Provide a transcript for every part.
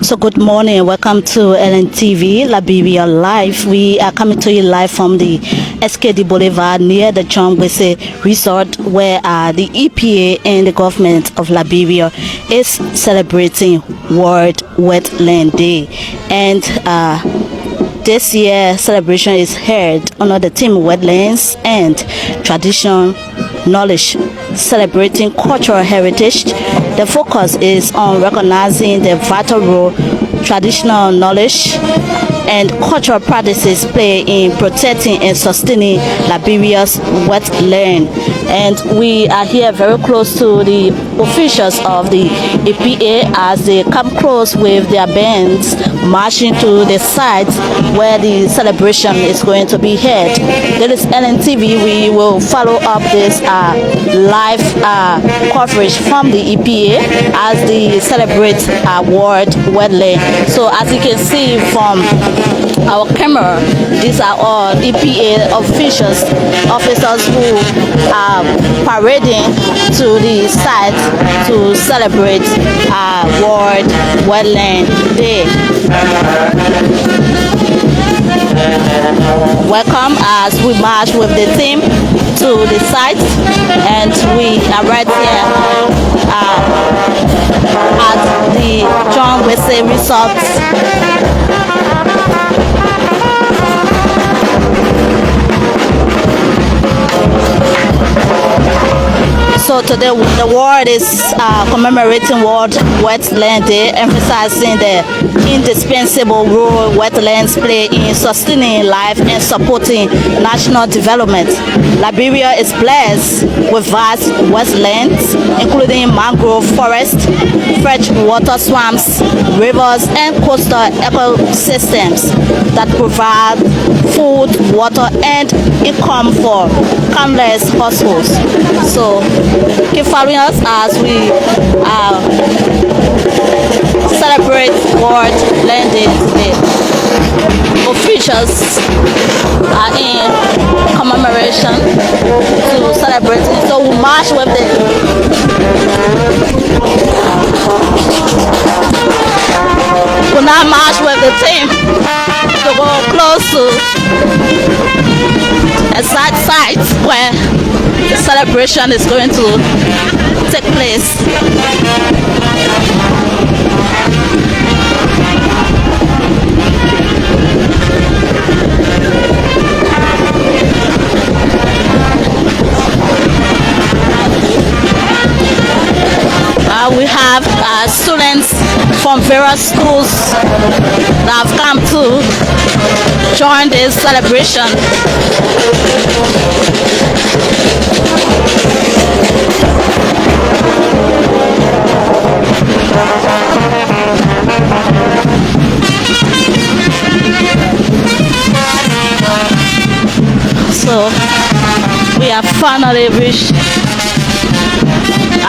So good morning, welcome to LNTV Liberia Live. We are coming to you live from the SKD Boulevard near the John Wese Resort, where the EPA and the government of Liberia is celebrating World Wetland Day. And this year celebration is held under the theme Wetlands and Tradition Knowledge, celebrating cultural heritage. The focus is on recognizing the vital role traditional knowledge and cultural practices play in protecting and sustaining Liberia's wetland. And we are here very close to the officials of the EPA as they come close with their bands marching to the site where the celebration is going to be held. This is LNTV. We will follow up this live coverage from the EPA as they celebrate World Wetland. So as you can see from our camera, these are all EPA officers who are parading to the site to celebrate World Wetland Day. Welcome as we march with the team to the site, and we are right here at the John Wese Resort. So today the world is commemorating World Wetland Day, emphasizing the indispensable role wetlands play in sustaining life and supporting national development. Liberia is blessed with vast wetlands, including mangrove forests, freshwater swamps, rivers, and coastal ecosystems that provide food, water, and income for countless households. So keep following us as we celebrate World Land Day today. Officials are in commemoration to celebrate it. So we march with it. We now march with the team to go close to a site where the celebration is going to take place. We have students from various schools that have come to join this celebration. So we have finally reached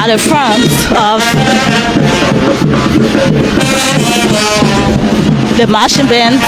at the front of the marching band.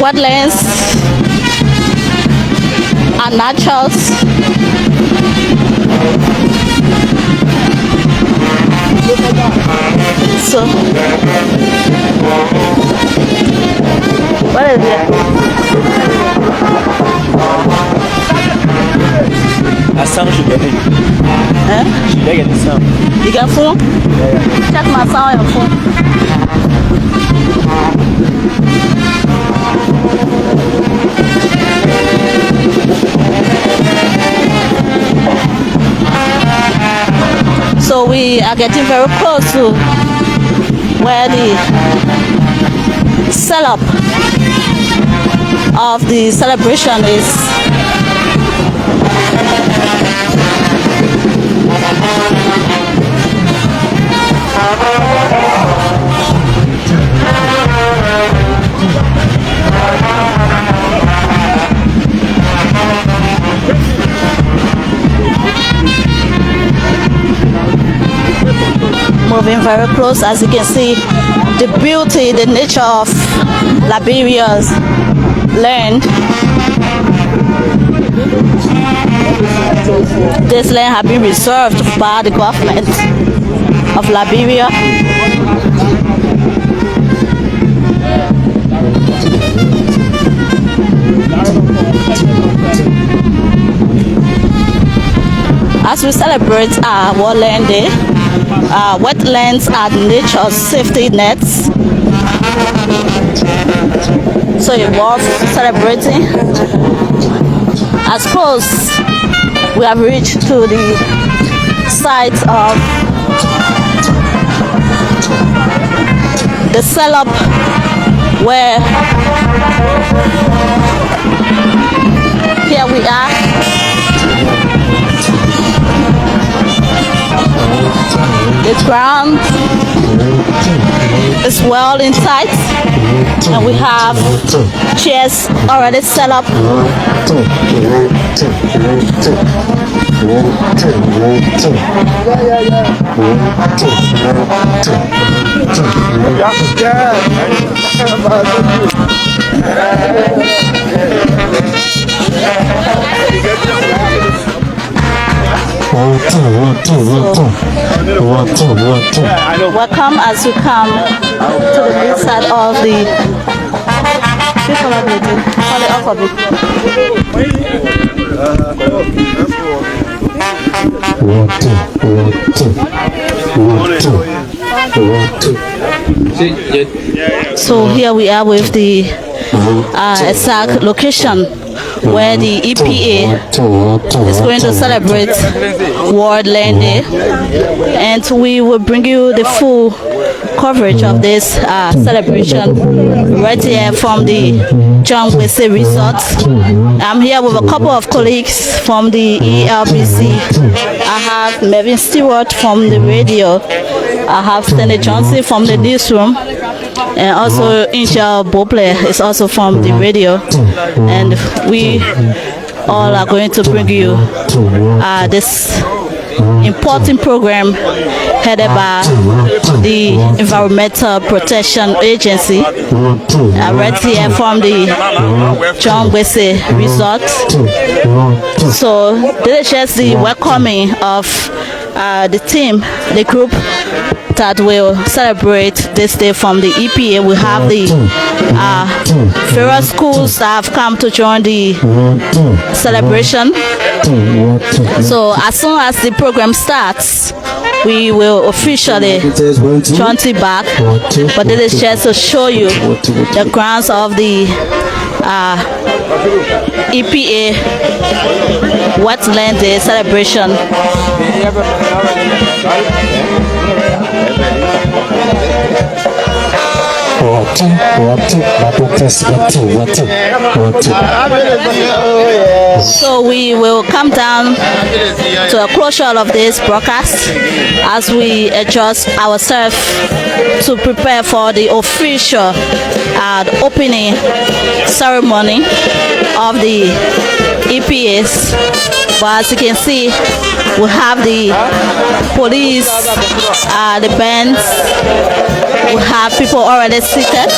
Wetlands are naturals. So, what is it? A sound should get it. Huh? Should I get the sound? You got phone? Yeah. Check my sound on your phone. So we are getting very close to where the setup of the celebration is. moving very close. As you can see, the beauty, the nature of Liberia's land. This land has been reserved by the government of Liberia. As we celebrate our World Land Day, wetlands are nature's safety nets. So it's worth celebrating. As close we have reached to the site of the setup where here we are. The ground is well in sight, and we have chairs already set up. Welcome as you come to the main side of the So here we are with the exact location where the EPA is going to celebrate World Land Day, and we will bring you the full coverage of this celebration right here from the John Wese Resort. I'm here with a couple of colleagues from the ELBC. I have Mervyn Stewart from the radio. I have Stanley Johnson from the newsroom, and also Angel Boble is also from the radio, and we all are going to bring you this important program headed by the Environmental Protection Agency right here from the John Wese Resort. So this is just the welcoming of the team, the group that will celebrate this day from the EPA. We have the various schools that have come to join the celebration. So as soon as the program starts, we will officially turn it back, but this is just to show you the grounds of the EPA Wetland Day celebration. So we will come down to a closure of this broadcast as we adjust ourselves to prepare for the official opening ceremony of the EPAs. But as you can see, we have the police, the bands, we have people already seated.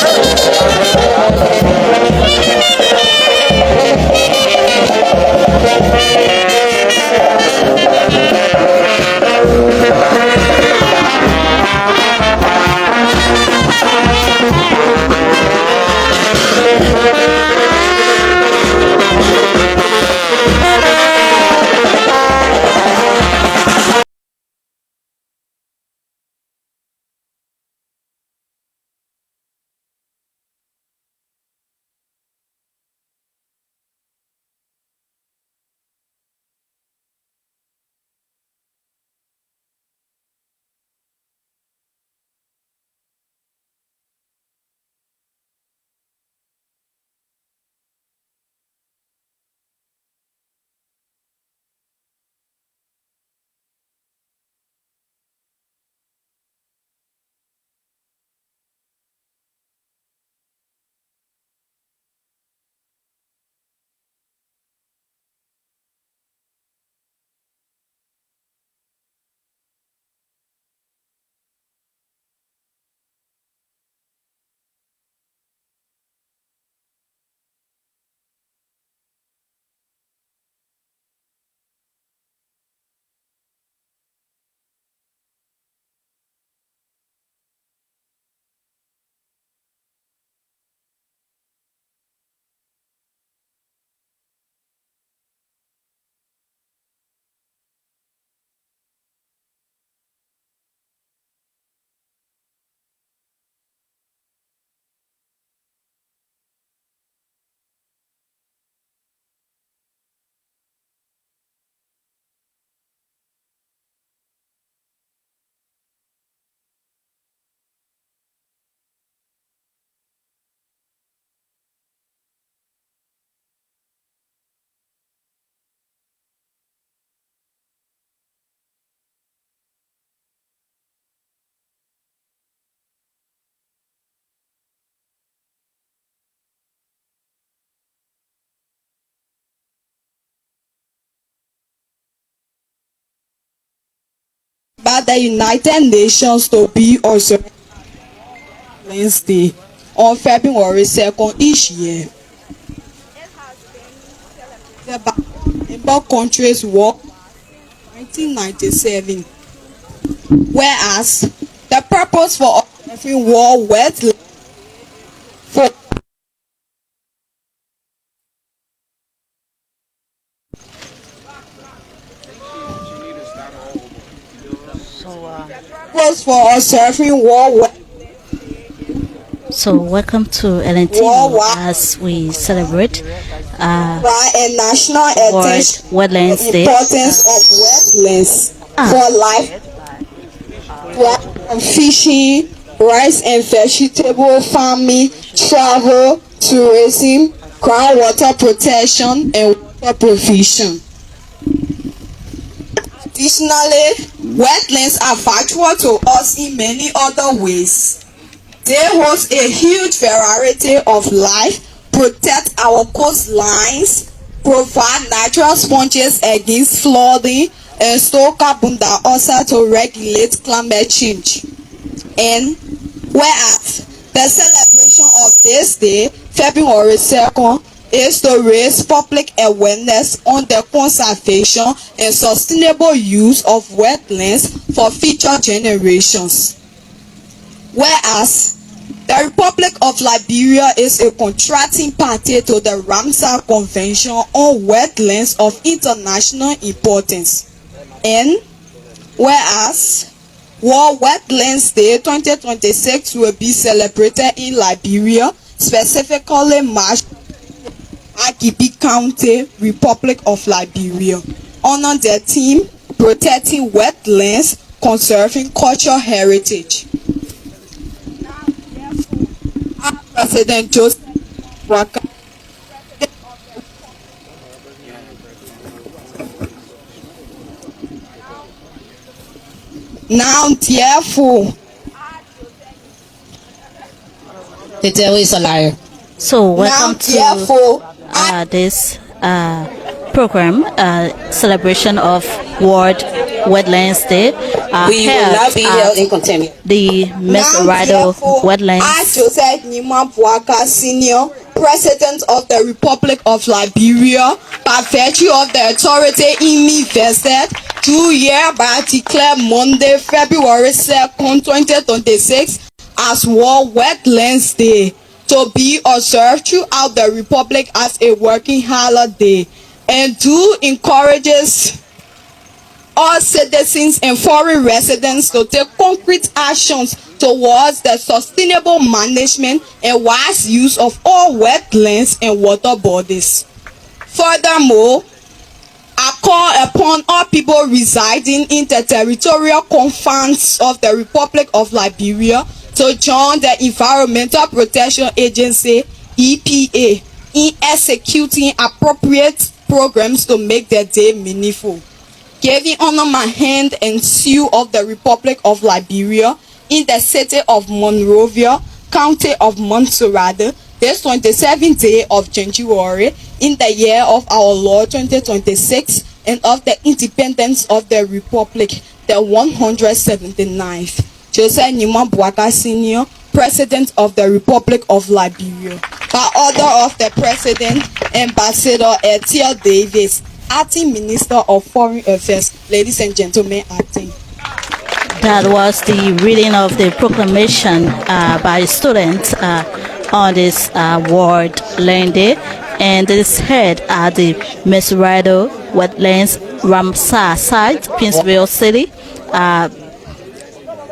the United Nations to be observed Wednesday on February 2nd each year. The member countries work 1997, whereas the purpose for observing World Wetlands for observing World So welcome to LNTV as we celebrate a national World attention Wetlands the Day. importance of wetlands for life, fishing, rice and vegetable farming, travel, tourism, groundwater protection, and water provision. Additionally, wetlands are vital to us in many other ways. They host a huge variety of life, protect our coastlines, provide natural sponges against flooding, and store carbon dioxide to regulate climate change. And whereas the celebration of this day, February 2nd, is to raise public awareness on the conservation and sustainable use of wetlands for future generations. Whereas the Republic of Liberia is a contracting party to the Ramsar Convention on Wetlands of International Importance. And whereas World Wetlands Day 2026 will be celebrated in Liberia, specifically March, Akibi County, Republic of Liberia, honor the theme protecting wetlands, conserving cultural heritage. President Joseph Waka now therefore the devil is a liar. So welcome to this program, celebration of World Wetlands Day. We will not be held in contempt. The Mesrado Wetlands. Joseph Waka Senior, President of the Republic of Liberia, by virtue of the authority in me vested, do hereby declare Monday, February 2nd, 2026 as World Wetlands Day, to be observed throughout the Republic as a working holiday, and do encourages all citizens and foreign residents to take concrete actions towards the sustainable management and wise use of all wetlands and water bodies. Furthermore, I call upon all people residing in the territorial confines of the Republic of Liberia to join the Environmental Protection Agency (EPA) in executing appropriate programs to make the day meaningful. Giving honor my hand and seal of the Republic of Liberia in the city of Monrovia, county of Montserrat, this 27th day of January in the year of our Lord 2026, and of the independence of the Republic, the 179th. Joseph Bwaka Senior, President of the Republic of Liberia. By order of the President, Ambassador Etiel Davis, Acting Minister of Foreign Affairs. Ladies and gentlemen, acting. That was the reading of the proclamation by students on this World Land Day, and it is held at the Mesrado Wetlands Ramsar site, Pinsville City,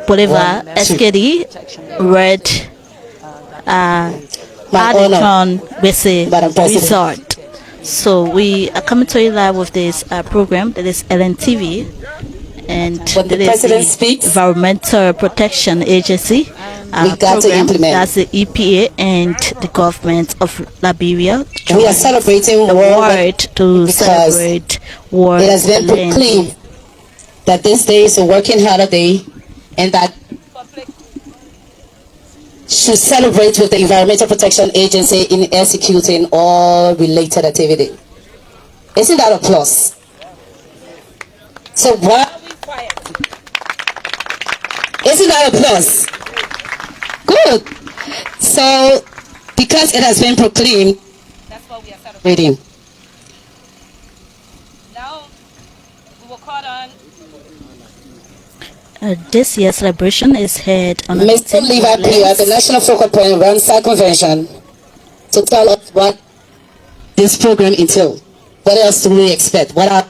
Boulevard, SKD, Red, Adicon, Resort. So we are coming to you live with this program that is LNTV, and when the President speaks, Environmental Protection Agency. We got to implement. That's the EPA and the government of Liberia. We are celebrating the world to celebrate World. It has been proclaimed that this day is a working holiday, and that should celebrate with the Environmental Protection Agency in executing all related activity. Isn't that a plus? So why are we quiet? Isn't that a plus? Good. So, because it has been proclaimed, that's what we are celebrating. Now, we will call on This year's celebration is held on the Mr. TrueLiberia, the National Focal Point Ramsar Convention, to tell us what this program entails. What else do we expect? What are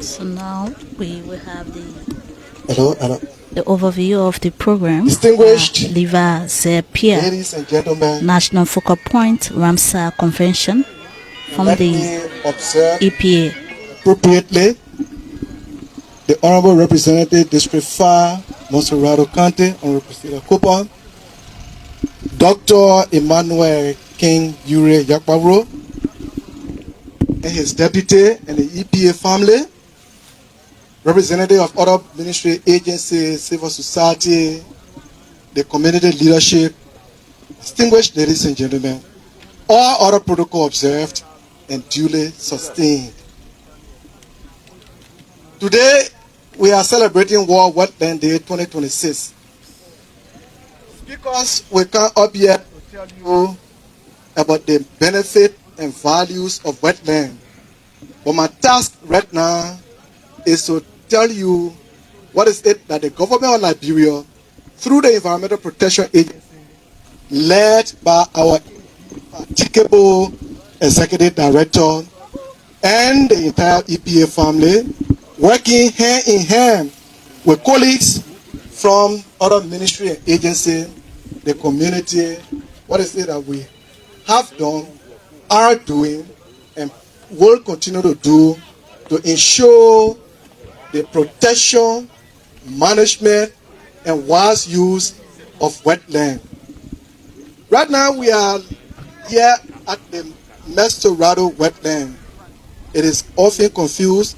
So now we will have the Hello. overview of the program. Distinguished Liberia ladies and gentlemen, National Focal Point Ramsar Convention from let the me observe EPA. appropriately the Honorable Representative District 5, Monserrato County, Honorable Priscilla Cooper, Dr. Emmanuel King Ure Yakpabro, and his deputy and the EPA family, representative of other ministry agencies, civil society, the community leadership, distinguished ladies and gentlemen, all other protocol observed and duly sustained. Today, we are celebrating World Wetlands Day 2026. Because we come up here to tell you about the benefit and values of wetland. But my task right now is to tell you what is it that the government of Liberia, through the Environmental Protection Agency, led by our indefatigable executive director and the entire EPA family, working hand in hand with colleagues from other ministry and agency, the community, what is it that we have done, are doing, and will continue to do to ensure the protection, management, and wise use of wetland. Right now we are here at the Monserrato wetland. It is often confused.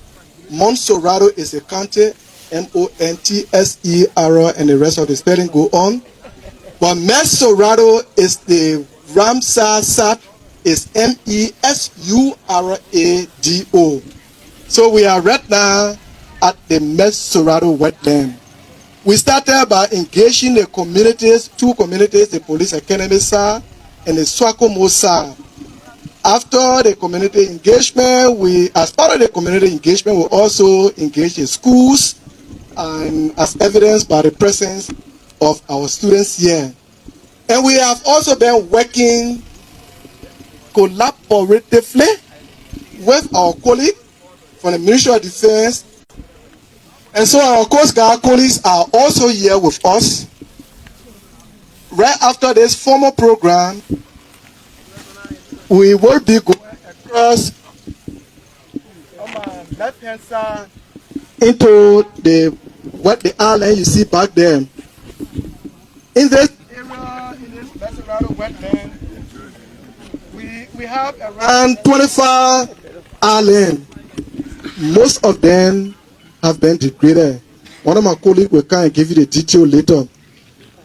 Monserrato is a county, Montsera, and the rest of the spelling go on. But Monserrato is the Ramsar sat is Mesurado. So we are right now at the Monserrato wetland. We started by engaging the communities, two communities, the Police Academy side and the Swakomo side. After the community engagement, as part of the community engagement, we also engage in schools, and as evidenced by the presence of our students here. And we have also been working collaboratively with our colleagues from the Ministry of Defense. And so our Coast Guard colleagues are also here with us. Right after this formal program, we will be going across on my left hand side into the island you see back there. In this area, in this Monserrato wetland, we have around 25 islands. Most of them have been degraded. One of my colleagues will come and give you the detail later.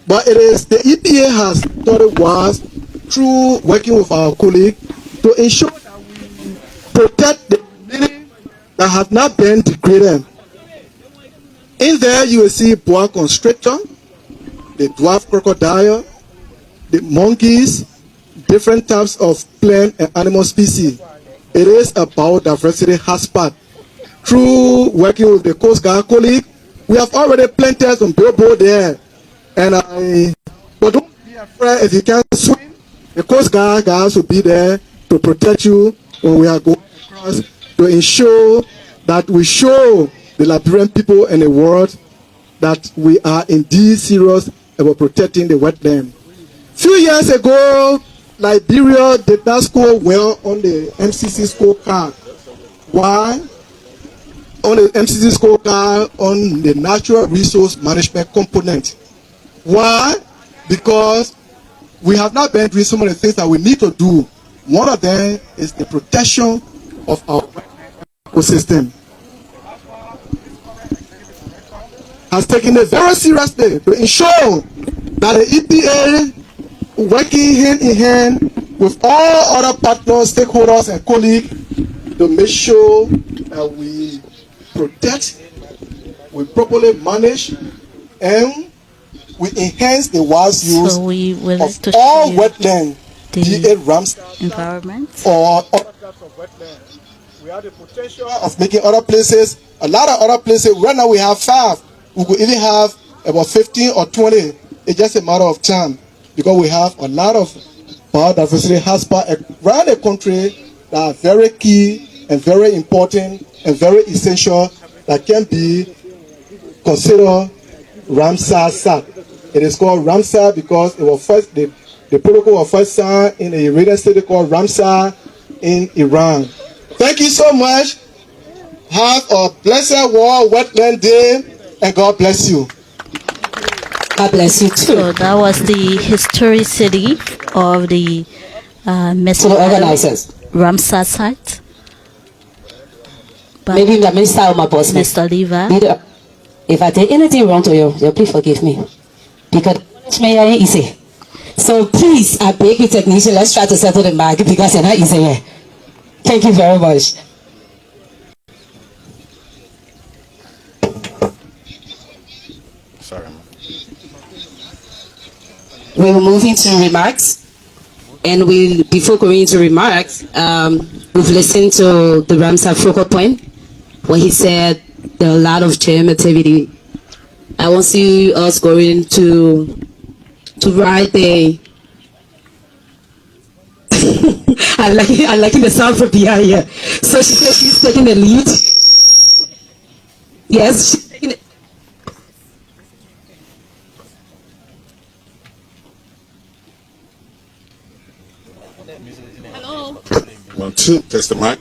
But it is the EPA has thought it was through working with our colleagues to ensure that we protect the community that have not been degraded. In there you will see boa constrictor, the dwarf crocodile, the monkeys, different types of plant and animal species. It is a biodiversity hotspot. Through working with the Coast Guard colleague, we have already planted some billboard there. But don't be afraid if you can't swim. The Coast Guard guys will be there to protect you when we are going across, to ensure that we show the Liberian people and the world that we are indeed serious about protecting the wetland. Few years ago, Liberia did not score well on the MCC scorecard. Why? On the MCC scorecard on the natural resource management component. Why? Because we have not been doing some of the things that we need to do. One of them is the protection of our ecosystem. Has taken it very seriously to ensure that the EPA, working hand in hand with with all other partners, stakeholders, and colleagues to make sure that we protect, we properly manage, and we enhance the wise use So we will of to all show you wetlands, be it Ramsar environment or other types of wetlands. We have the potential of making other places, a lot of other places. Right now we have 5. We could even have about 15 or 20. It's just a matter of time because we have a lot of biodiversity hotspots around the country that are very key and very important and very essential that can be considered Ramsar site. It is called Ramsar because it was first the protocol was first signed in a Iranian state called Ramsar in Iran. Thank you so much. Have a blessed World Wetland Day, and God bless you. God bless you too. So that was the historicity of the To the organizers. Ramsar site. But Maybe the minister or my boss. Mr. Lever, Leader, if I did anything wrong to you, please forgive me. Because it's me ain't easy. So please, I beg you, technician, let's try to settle the matter because it's not easy here. Thank you very much. Sorry. We will move into remarks. And before going into remarks, we've listened to the Ramsar focal point, where he said there are a lot of gem activity. I want to see us going to write the I like the sound from behind here. So she says she's taking the lead. Yes, she's taking it. Hello. 1, 2, test the mic.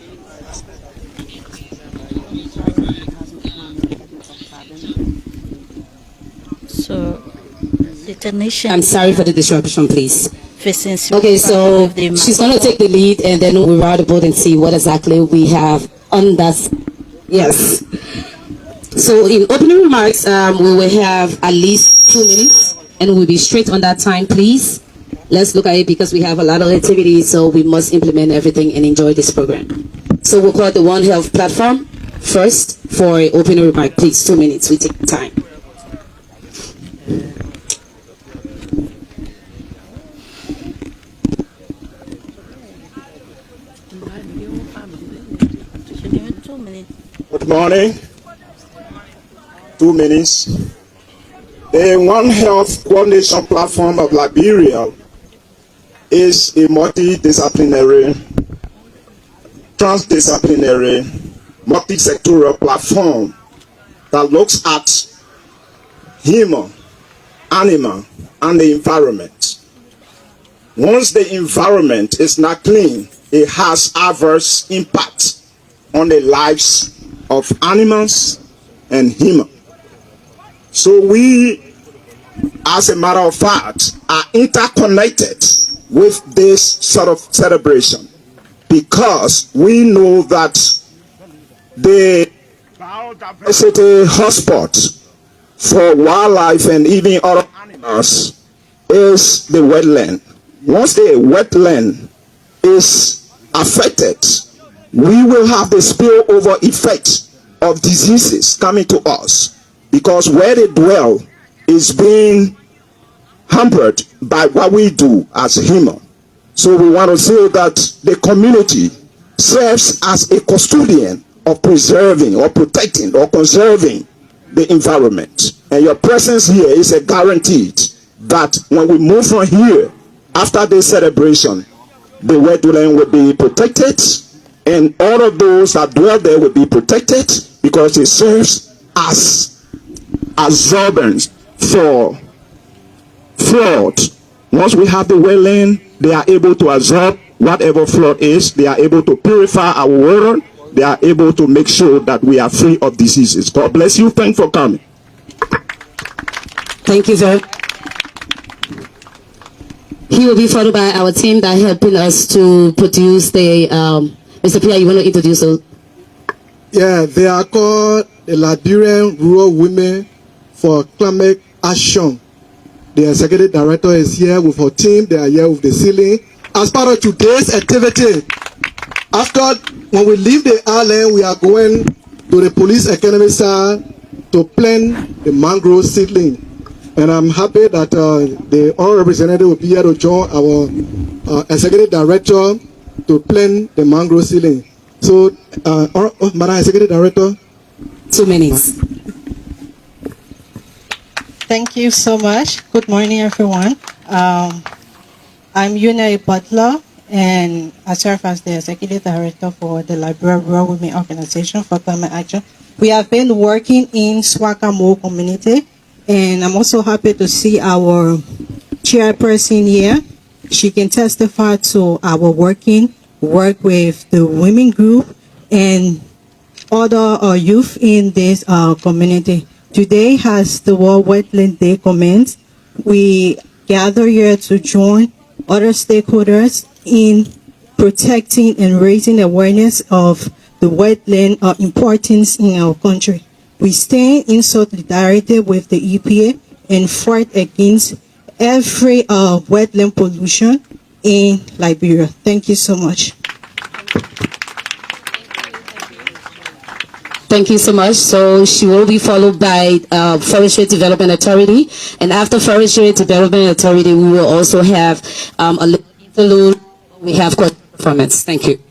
so the technician I'm sorry for the disruption, please. facing Okay, so the she's going to take the lead and then we'll ride the boat and see what exactly we have on that. Yes. So in opening remarks, we will have at least 2 minutes and we'll be straight on that time, please. Let's look at it because we have a lot of activities, so we must implement everything and enjoy this program. So we'll call the One Health platform first for opening remark. Please, 2 minutes, we take time. Good morning. 2 minutes. The One Health Coordination Platform of Liberia is a multidisciplinary, transdisciplinary, multi-sectoral platform that looks at human, animal, and the environment. Once the environment is not clean, it has adverse impact on the lives of animals and humans. So we, as a matter of fact, are interconnected with this sort of celebration because we know that the biodiversity hotspot for wildlife and even other animals is the wetland. Once the wetland is affected, we will have the spillover effect of diseases coming to us because where they dwell is being hampered by what we do as human. So we want to say that the community serves as a custodian of preserving or protecting or conserving the environment. And your presence here is a guaranteed that when we move from here, after this celebration, the wetland will be protected and all of those that dwell there will be protected because it serves as absorbance for flood. Once we have the wetland, they are able to absorb whatever flood is. They are able to purify our water. They are able to make sure that we are free of diseases. God bless you. Thanks for coming. Thank you, sir. He will be followed by our team that helping us to produce the Mr. Pierre, you want to introduce us? Yeah, they are called the Liberian Rural Women for Climate Action. The executive director is here with her team. They are here with the ceiling as part of today's activity, when we leave the island, we are going to the police academy side to plant the mangrove seedling. And I'm happy that the honorable representative will be here to join our executive director to plant the mangrove seedling. So, Madam Executive Director. 2 minutes. Thank you so much. Good morning, everyone. I'm Yuna Butler, and I serve as the Executive Director for the Liberia Rural Women Organization for Climate Action. We have been working in Swakamo community, and I'm also happy to see our chairperson here. She can testify to our work with the women group and other youth in this community. Today, as the World Wetlands Day commenced, we gather here to join other stakeholders in protecting and raising awareness of the wetland importance in our country. We stand in solidarity with the EPA and fight against every wetland pollution in Liberia. Thank you so much. Thank you so much. So she will be followed by Forestry Development Authority, and after Forestry Development Authority, we will also have a little interlude. We have court performance. Thank you.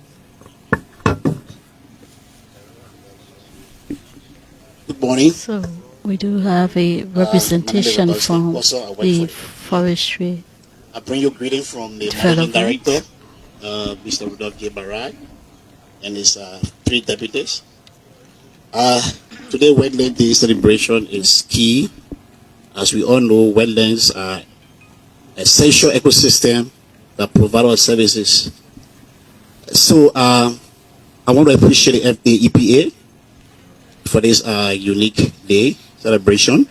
Good morning. So we do have a representation from the forestry. I bring you greeting from the Managing Director, Mr. Rudolph J. Barai, and his 3 deputies. Today, Wetland Day celebration is key. As we all know, wetlands are essential ecosystem that provide us services. So, I want to appreciate the EPA for this unique day celebration.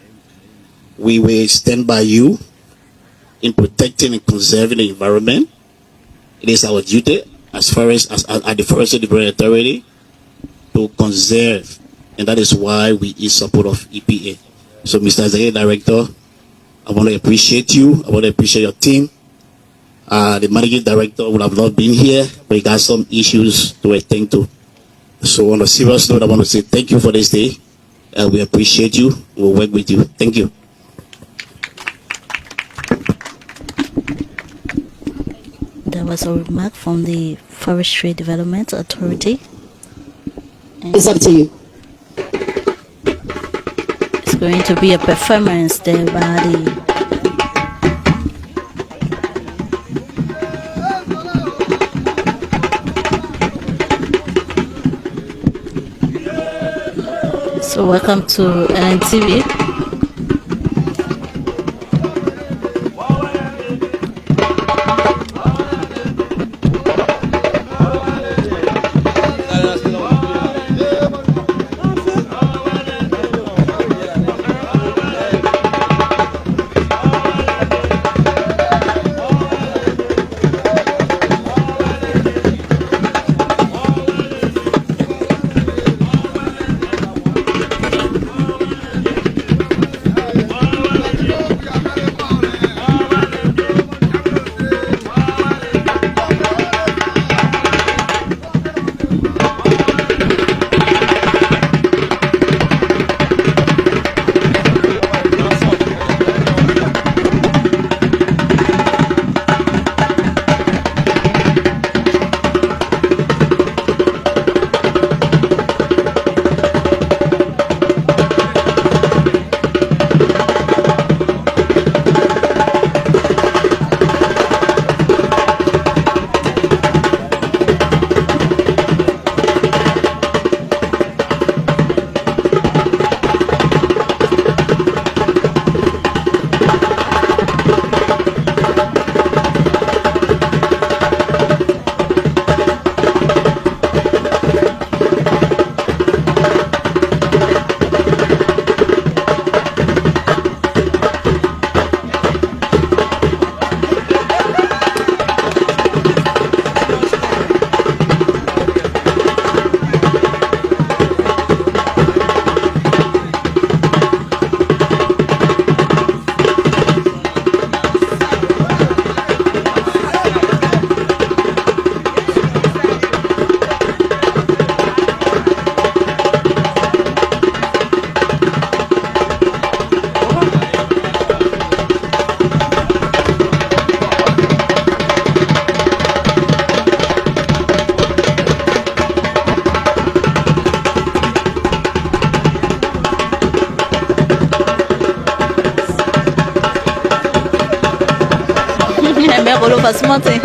We will stand by you in protecting and conserving the environment. It is our duty as far as at the Forest Development Authority to conserve, and that is why we is support of EPA. So, Mr. Executive Director, I want to appreciate you. I want to appreciate your team. The Managing Director would have not been here, but he got some issues to attend to. So, on a serious note, I want to say thank you for this day. We appreciate you. We'll work with you. Thank you. There was a remark from the Forestry Development Authority. It's up to you. It's going to be a performance there by the So welcome to LNTV. for small thing.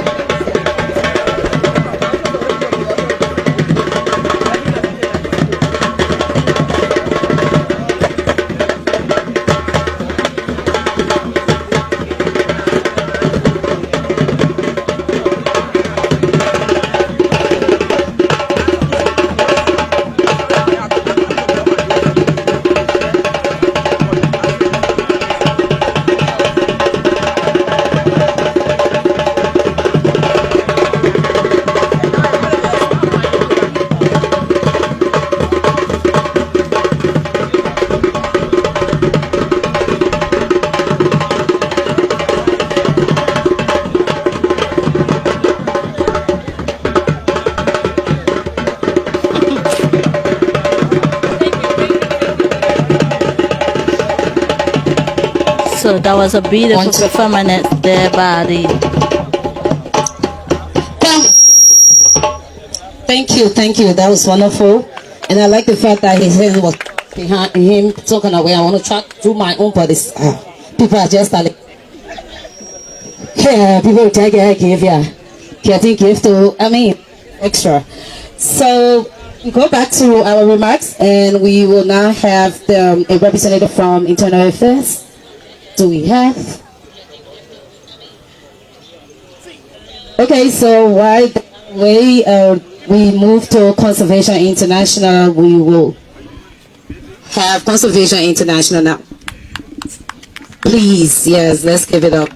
So that was a beautiful performance there by the. Thank you. That was wonderful. And I like the fact that his hand was behind him talking away. I want to try to do my own, but it's, people are just like, yeah, people take it, give ya. Getting gift to, extra. So go back to our remarks, and we will now have a representative from Internal Affairs. Do we have? Okay, so while we move to Conservation International, we will have Conservation International now. Please, yes, let's give it up.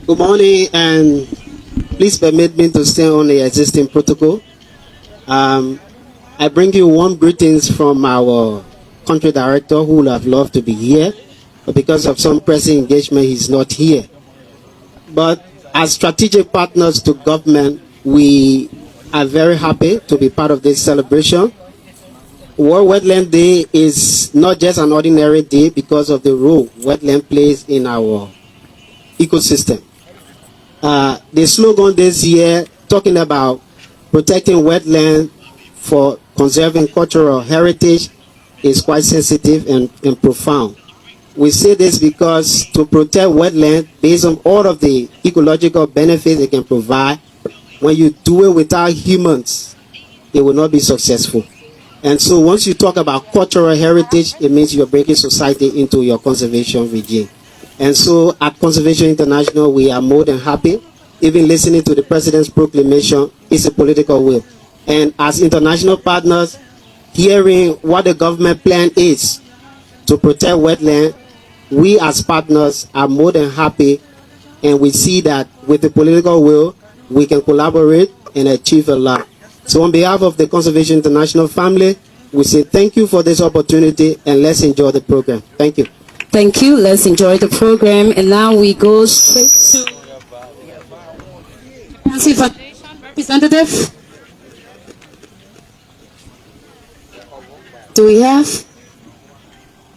Good morning, and please permit me to stay on the existing protocol. I bring you warm greetings from our country director, who would have loved to be here, but because of some pressing engagement, he's not here. But as strategic partners to government, we are very happy to be part of this celebration. World Wetland Day is not just an ordinary day because of the role wetland plays in our ecosystem. The slogan this year, talking about protecting wetland for conserving cultural heritage, is quite sensitive and profound. We say this because to protect wetland, based on all of the ecological benefits it can provide, when you do it without humans, it will not be successful. And so once you talk about cultural heritage, it means you're bringing society into your conservation regime. And so at Conservation International, we are more than happy. Even listening to the President's proclamation is a political will. And as international partners, hearing what the government plan is to protect wetland, we as partners are more than happy, and we see that with the political will, we can collaborate and achieve a lot. So on behalf of the Conservation International family, we say thank you for this opportunity, and let's enjoy the program. Thank you. Thank you. Let's enjoy the program. And now we go straight to representative. Do we have?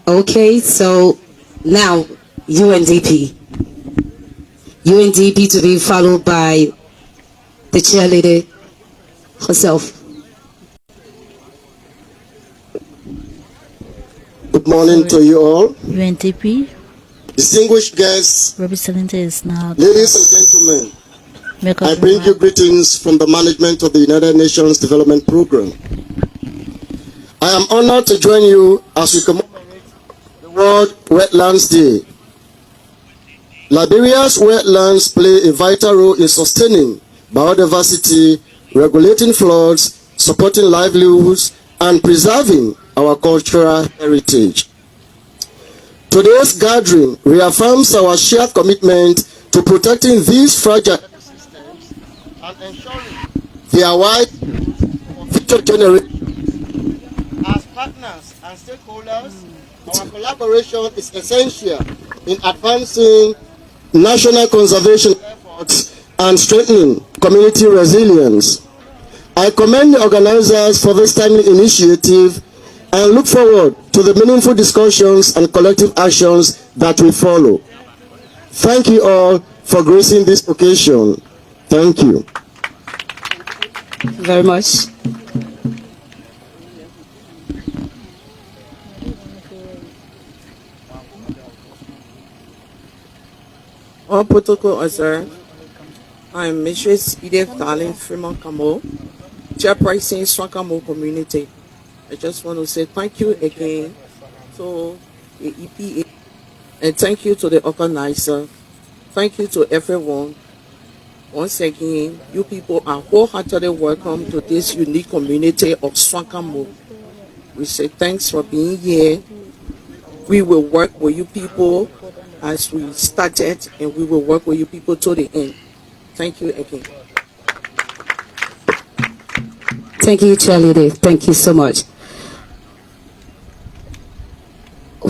Okay, so now UNDP. UNDP to be followed by the chairlady herself. Good morning to you all. UNDP Distinguished guests, representative is now. ladies and gentlemen, I bring you greetings from the management of the United Nations Development Program. I am honored to join you as we commemorate the World Wetlands Day. Liberia's wetlands play a vital role in sustaining biodiversity, regulating floods, supporting livelihoods, and preserving our cultural heritage. Today's gathering reaffirms our shared commitment to protecting these fragile ecosystems and ensuring their wide for future generations. As partners and stakeholders, our collaboration is essential in advancing national conservation efforts and strengthening community resilience. I commend the organizers for this timely initiative and look forward to the meaningful discussions and collective actions that will follow. Thank you all for gracing this occasion. Thank you. Thank you very much. All protocol observed. I'm Mrs. Edith Darling Freeman Camo, chairperson Swankamo community. I just want to say thank you again to the EPA and thank you to the organizer. Thank you to everyone. Once again, you people are wholeheartedly welcome to this unique community of Swankamo. We say thanks for being here. We will work with you people as we started, and we will work with you people to the end. Thank you again. Thank you, Charlie. Thank you so much.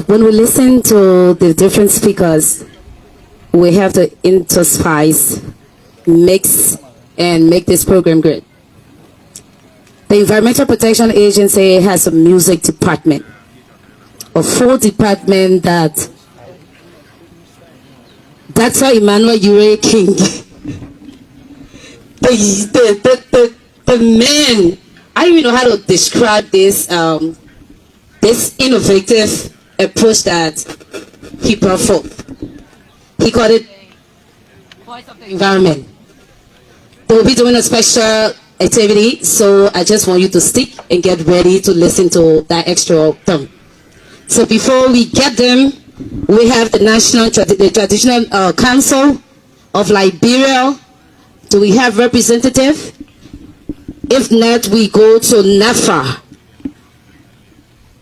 When we listen to the different speakers, we have to interspice, mix, and make this program great. The Environmental Protection Agency has a music department, a full department that's why Emmanuel Ure King, the man, I don't even know how to describe this this innovative approach that he brought forth. He called it Voice of the Environment. They will be doing a special activity, so I just want you to stick and get ready to listen to that extra term. So before we get them, we have the Traditional Council of Liberia. Do we have representative? If not, we go to NAFA.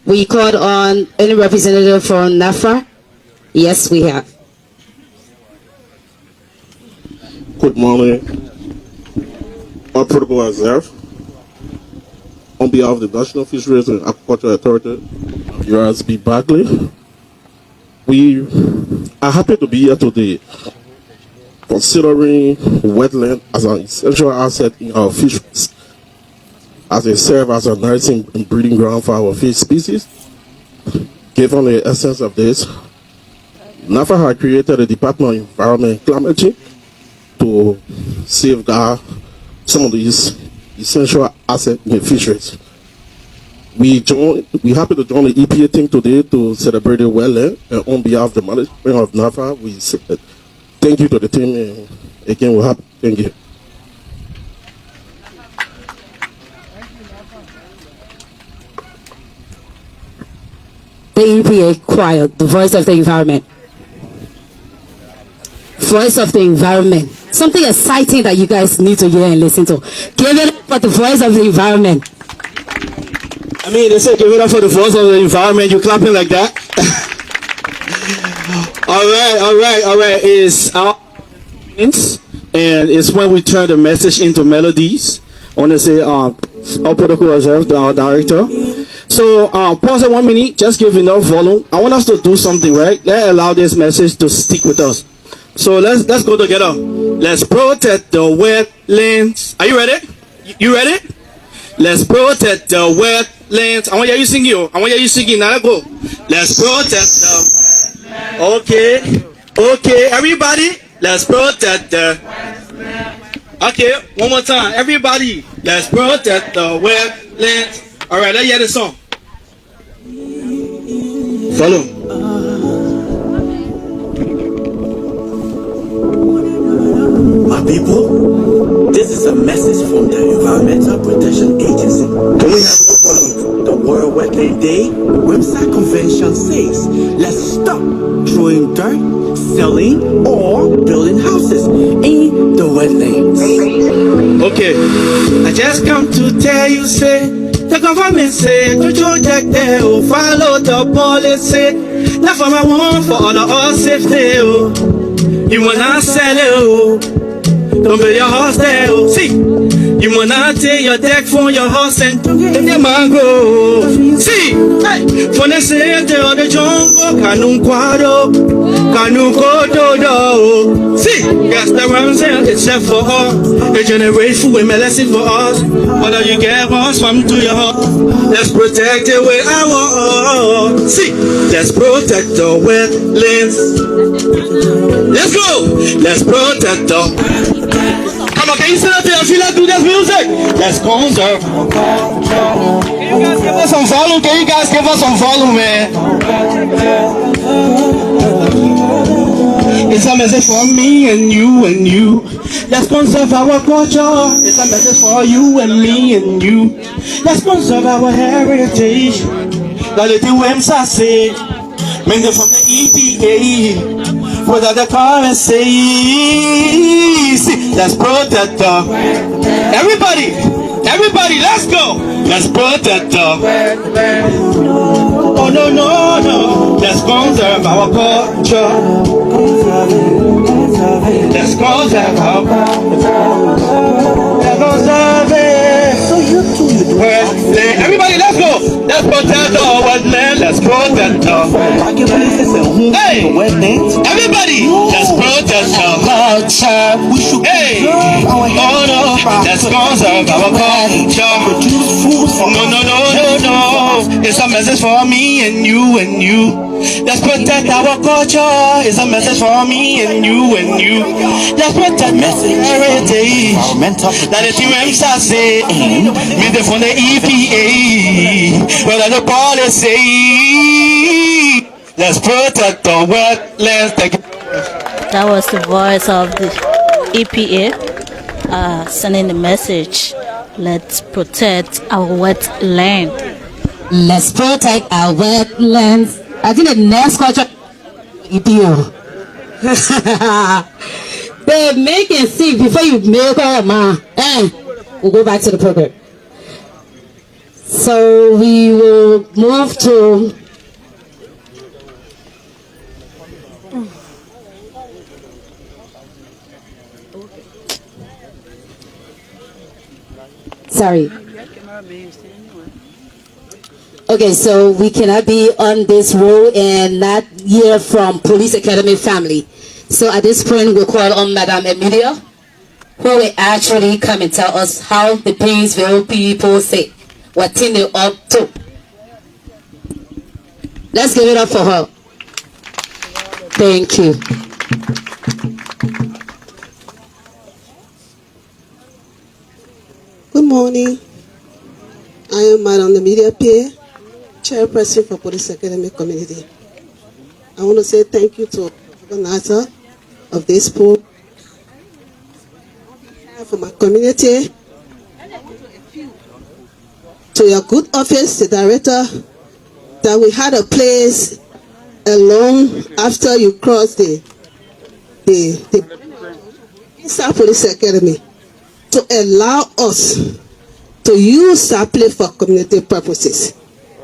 We called on any representative from NAFA? Yes, we have. Good morning. All protocol observed. On behalf of the National Fisheries and Aquaculture Authority, URSB Bagley, we are happy to be here today, considering wetland as an essential asset in our fisheries, as they serve as a nourishing and breeding ground for our fish species. Given the essence of this, NAFA had created a Department of Environment and Climate Change to safeguard some of these essential assets in the fisheries. We happy to join the EPA team today to celebrate the wetland, and on behalf of the management of NAFA, we say thank you to the team, and again we're happy. Thank you. The EPA choir, the voice of the environment. Voice of the environment. Something exciting that you guys need to hear and listen to. Give it up for the voice of the environment. I mean, they say give it up for the voice of the environment. You're clapping like that. all right. It's our minutes, and it's when we turn the message into melodies. I want to say, our protocol observed, our director. So, pause it 1 minute. Just give enough volume. I want us to do something, right? Let's allow this message to stick with us. So let's go together. Let's protect the wetlands. Are you ready? You ready? Let's protect the wetlands. I want you singing. I want you singing. Now let's go. Let's protect the. Okay, everybody. Let's protect the. Okay, one more time, everybody. Let's protect the wetlands. All right, let's hear the song. Follow. My people, this is a message from the Environmental Protection Agency. Can we have no follow? The World Wetlands Day website convention says, let's stop throwing dirt, selling, or building houses in the wetlands. Okay, I just come to tell you, say, the government said to protect them, oh, follow the policy. Not for my one, for all of us safety, oh. You wanna sell it, oh. Don't build your house there, oh. See, you wanna take your deck from your house and in the mangrove. See, hey, for the sake of the jungle, canun quadro, canun kodo. See, gas the ramsey, it's left for us. They generate food and medicine for us. Whether you get us from to your house, let's protect it with our. See, let's protect the wetlands. Let's go. Let's protect the. Come on, can you sit up here and feel like do this music? Let's conserve. Can you guys give us some volume? Can you guys give us some volume, man? It's a message for me and you and you. Let's conserve our culture. It's a message for you and me and you. Let's conserve our heritage. Now let the WEMS I say, men from the EPA, what are the comments say? Let's protect them. Everybody, let's go. Let's protect them. Oh no. Let's conserve our culture. Let's conserve our culture. Let's conserve it. So you too. Everybody, let's go. Let's protect our wetlands. Let's protect our. Hey, everybody, let's protect our culture. We should preserve our heritage. Let's conserve our culture. No. It's a message for me and you and you. Let's protect our culture. It's a message for me and you and you. Let's protect our heritage. Now the TrueLiberia say, me the from the EPA, but the policy. Let's protect the wetlands. That was the voice of the EPA sending the message. Let's protect our wetland. Let's protect our wetlands. I think the next culture EPO. Babe, make it sick before you make her man. We'll go back to the program. So we will move to sorry. Okay, so we cannot be on this road and not hear from Police Academy family. So at this point, we'll call on Madame Emilia, who will actually come and tell us how the Painesville people say what thing they up to. Let's give it up for her. Thank you. Good morning. I am Madame Emilia Pierre, Chairperson for Police Academy Community. I want to say thank you to the organizer of this pool, for my community, to your good office, the director, that we had a place along after you crossed the South Police Academy to allow us to use that place for community purposes.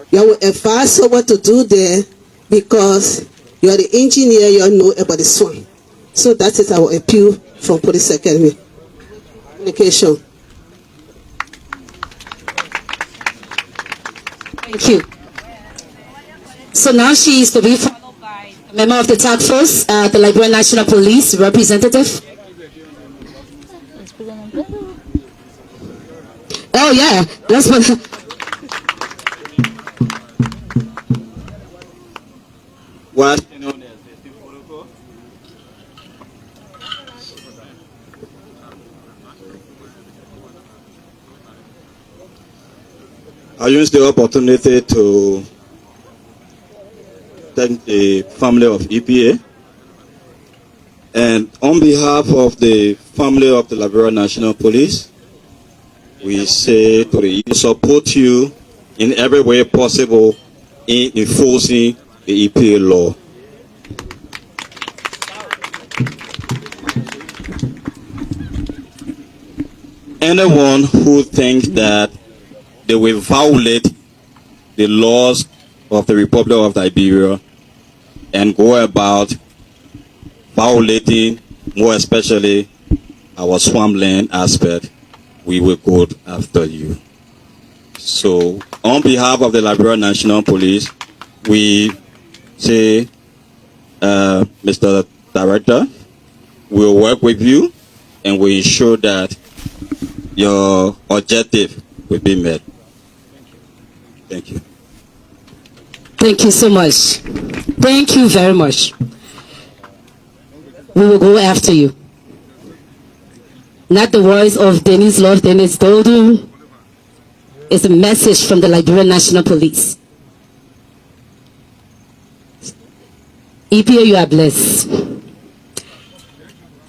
You will advise us what to do there because you're the engineer, you know about the swamp. So that is our appeal from Police Academy. Communication. Thank you. So now she is to be followed by a member of the task force, the Liberian National Police representative. Oh yeah, that's what. What? I use the opportunity to thank the family of EPA, and on behalf of the family of the Liberian National Police, we say to the support you in every way possible in enforcing the EPA law. Anyone who thinks that they will violate the laws of the Republic of Liberia and go about violating, more especially our swampland aspect, we will go after you. So, on behalf of the Liberian National Police, we say, Mr. Director, we'll work with you and we ensure that your objective will be met. Thank you. Thank you so much. Thank you very much. We will go after you. Not the voice of Dennis Love, Dennis Dodu. It's a message from the Liberian National Police. EPA, you are blessed.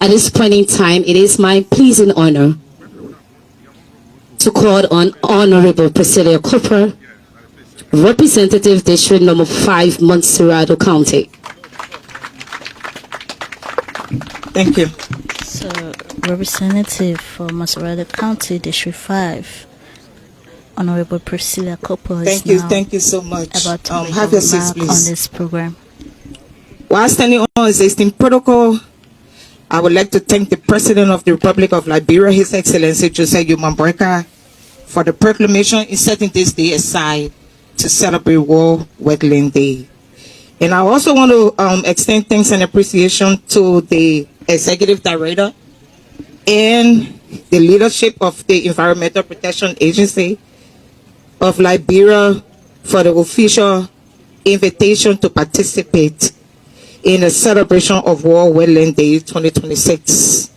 At this point in time, it is my pleasing honor to call on Honorable Priscilla Cooper, Representative District Number 5, Montserrado County. Thank you. So, Representative for Montserrado County, District 5, Honorable Priscilla Cooper. Thank you so much. About to make have a your seats, remark please. on this program. While standing on existing protocol, I would like to thank the President of the Republic of Liberia, His Excellency Joseph Yumanbreka, for the proclamation in setting this day aside to celebrate World Wetland Day. And I also want to extend thanks and appreciation to the Executive Director and the leadership of the Environmental Protection Agency of Liberia for the official invitation to participate in the celebration of World Wetland Day 2026.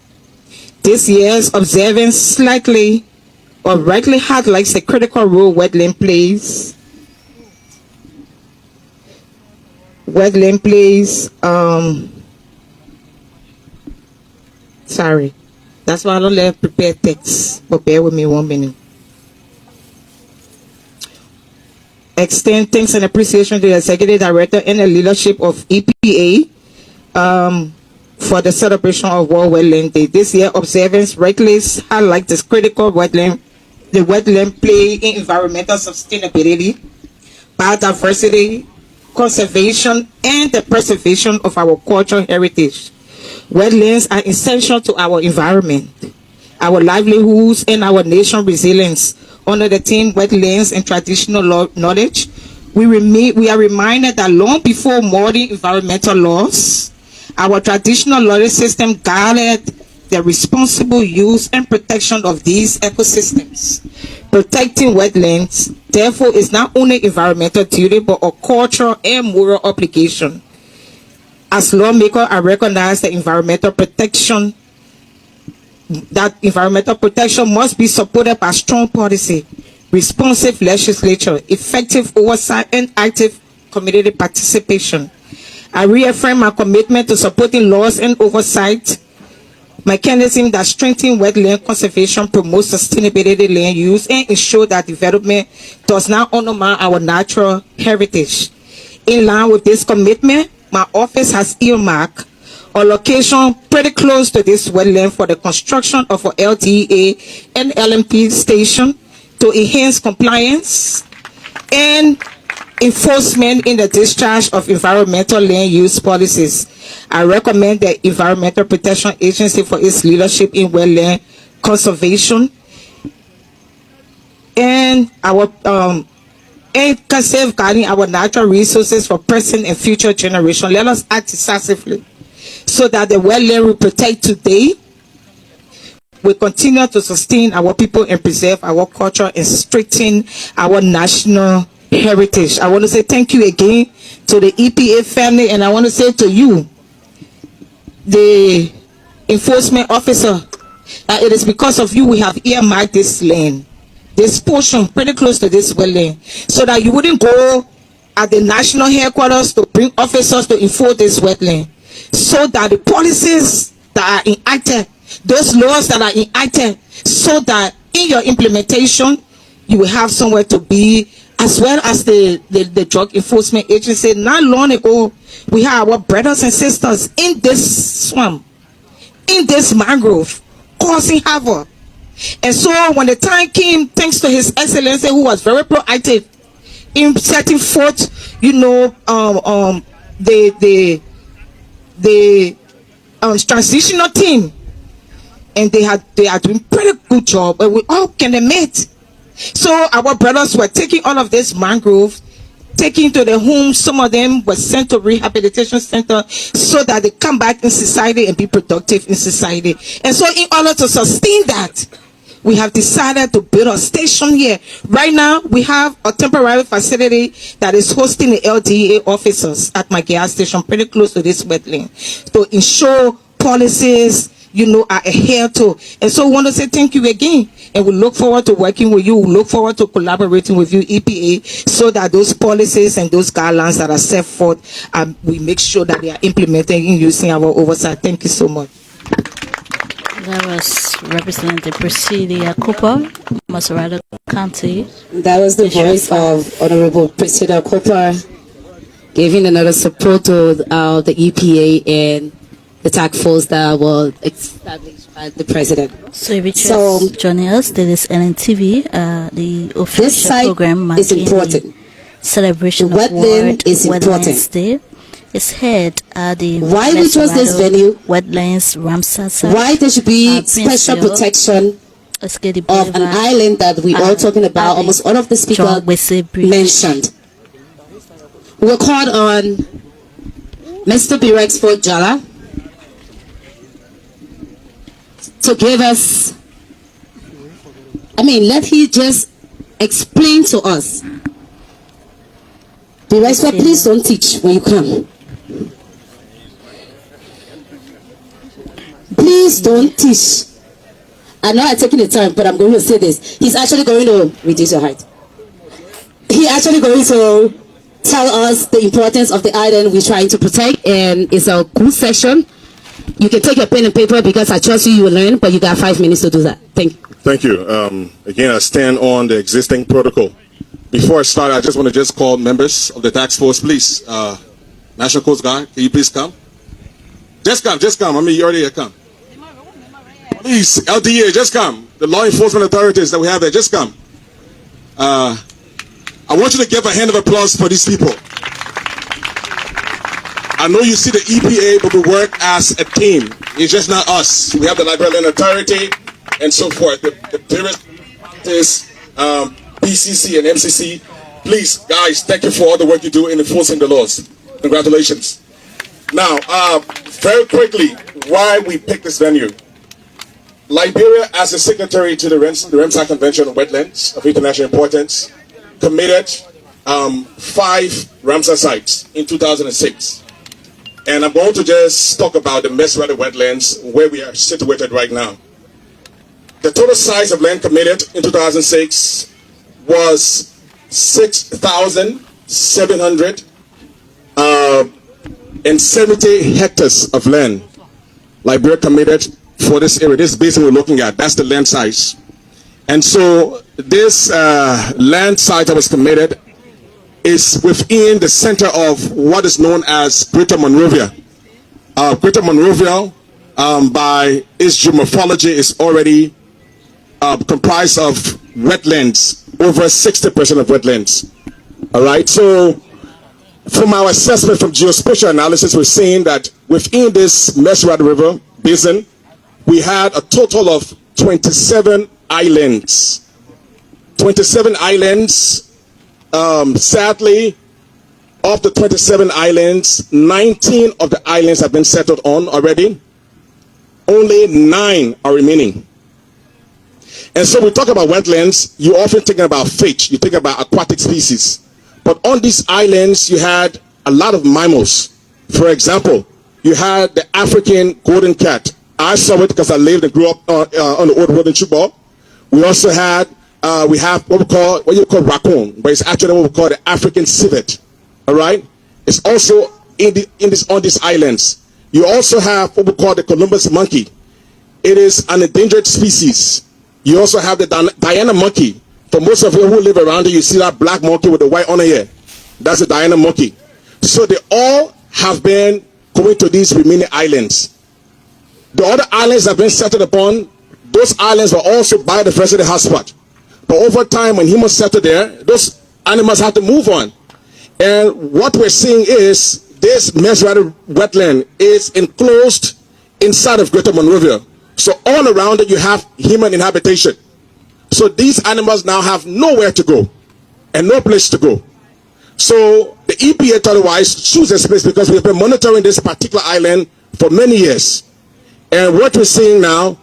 This year's observance slightly or rightly highlights the critical role wetland plays. Sorry, that's why I don't let prepare text, but bear with me 1 minute. Extend thanks and appreciation to the Executive Director and the leadership of EPA for the celebration of World Wetland Day. This year, observance rightly highlights this critical wetland play in environmental sustainability, biodiversity, conservation, and the preservation of our cultural heritage. Wetlands are essential to our environment, our livelihoods, and our nation's resilience. Under the theme Wetlands and Traditional Knowledge, we are reminded that long before modern environmental laws, our traditional knowledge system guarded the responsible use and protection of these ecosystems. Protecting wetlands, therefore, is not only environmental duty but a cultural and moral obligation. As lawmakers, I recognize the environmental protection must be supported by strong policy, responsive legislature, effective oversight, and active community participation. I reaffirm my commitment to supporting laws and oversight mechanisms that strengthen wetland conservation, promote sustainability land use, and ensure that development does not undermine our natural heritage. In line with this commitment, my office has earmarked a location pretty close to this wetland for the construction of a LDA and LMP station to enhance compliance and enforcement in the discharge of environmental land use policies. I recommend the Environmental Protection Agency for its leadership in wetland conservation and our safeguarding our natural resources for present and future generations. Let us act decisively so that the wetland we protect today will continue to sustain our people and preserve our culture and strengthen our national heritage. I want to say thank you again to the EPA family, and I want to say to you, the enforcement officer, that it is because of you we have earmarked this land, this portion pretty close to this wetland, so that you wouldn't go at the national headquarters to bring officers to enforce this wetland, so that the policies that are enacted, those laws that are enacted, so that in your implementation you will have somewhere to be, as well as the drug enforcement agency. Not long ago, we had our brothers and sisters in this swamp, in this mangrove, causing havoc. And so when the time came, thanks to His Excellency, who was very proactive in setting forth, you know, the transitional team, and they are doing pretty good job, and we all can admit. So our brothers were taking all of this mangrove, taking to the homes. Some of them were sent to rehabilitation center so that they come back in society and be productive in society. And so in order to sustain that, we have decided to build a station here. Right now, we have a temporary facility that is hosting the LDA officers at my gas station, pretty close to this wetland, to ensure policies, you know, are adhered to. And so we want to say thank you again, and we look forward to working with you. We look forward to collaborating with you, EPA, so that those policies and those guidelines that are set forth, we make sure that they are implemented in using our oversight. Thank you so much. That was Representative Priscilla Cooper, Maserati County. That was the voice of Honorable Priscilla Cooper, giving another support to the EPA and the task force that was established by the president. So if you just joining us, this is LNTV, the official program is important. Celebration the of World Wetlands Day. It's held at the Why we chose this venue? Wetlands Ramsar site. Why there should be special protection of an island that we all talking about. Almost all of the speakers mentioned. We were called on Mr. Birex Fort Jala to give us, let he just explain to us. Birex Fort, please don't teach when you come. Please don't teach. I know I'm taking the time, but I'm going to say this. He's actually going to reduce your height. He's actually going to tell us the importance of the island we're trying to protect, and it's a good session. You can take your pen and paper because I trust you will learn, but you got 5 minutes to do that. Thank you. Thank you. Again, I stand on the existing protocol. Before I start, I just want to call members of the task force, please. National Coast Guard, can you please come? Just come. You already come. Please, LDA, just come. The law enforcement authorities that we have there, just come. I want you to give a hand of applause for these people. I know you see the EPA, but we work as a team. It's just not us. We have the Liberian Authority and so forth. The various PCC and MCC. Please, guys, thank you for all the work you do in enforcing the laws. Congratulations. Now, very quickly, why we picked this venue. Liberia, as a signatory to the Ramsar Convention on Wetlands of International Importance, committed 5 Ramsar sites in 2006. And I'm going to just talk about the Maserati wetlands where we are situated right now. The total size of land committed in 2006 was 6,770 hectares of land. Liberia committed for this area. This basin we're looking at, that's the land size. And so this land site that was committed is within the center of what is known as Greater Monrovia. Greater Monrovia, by its geomorphology, is already comprised of wetlands, over 60% of wetlands. All right, so from our assessment from geospatial analysis, we're seeing that within this Maserati River basin, we had a total of 27 islands. 27 islands. Sadly, of the 27 islands, 19 of the islands have been settled on already. Only 9 are remaining. And so we talk about wetlands, you're often thinking about fish, you think about aquatic species. But on these islands, you had a lot of mammals. For example, you had the African golden cat. I saw it because I lived and grew up on the old road in Chuba. We also had we have what you call raccoon, but it's actually what we call the African civet. All right, it's also on these islands. You also have what we call the Columbus monkey. It is an endangered species. You also have the Diana monkey. For most of you who live around here, you see that black monkey with the white on here. That's the Diana monkey. So they all have been going to these remaining islands. The other islands have been settled upon. Those islands were also biodiversity hotspot. But over time, when humans settled there, those animals had to move on. And what we're seeing is this Maserati wetland is enclosed inside of Greater Monrovia. So all around it, you have human inhabitation. So these animals now have nowhere to go and no place to go. So the EPA thought wise choose this place because we've been monitoring this particular island for many years. And what we're seeing now,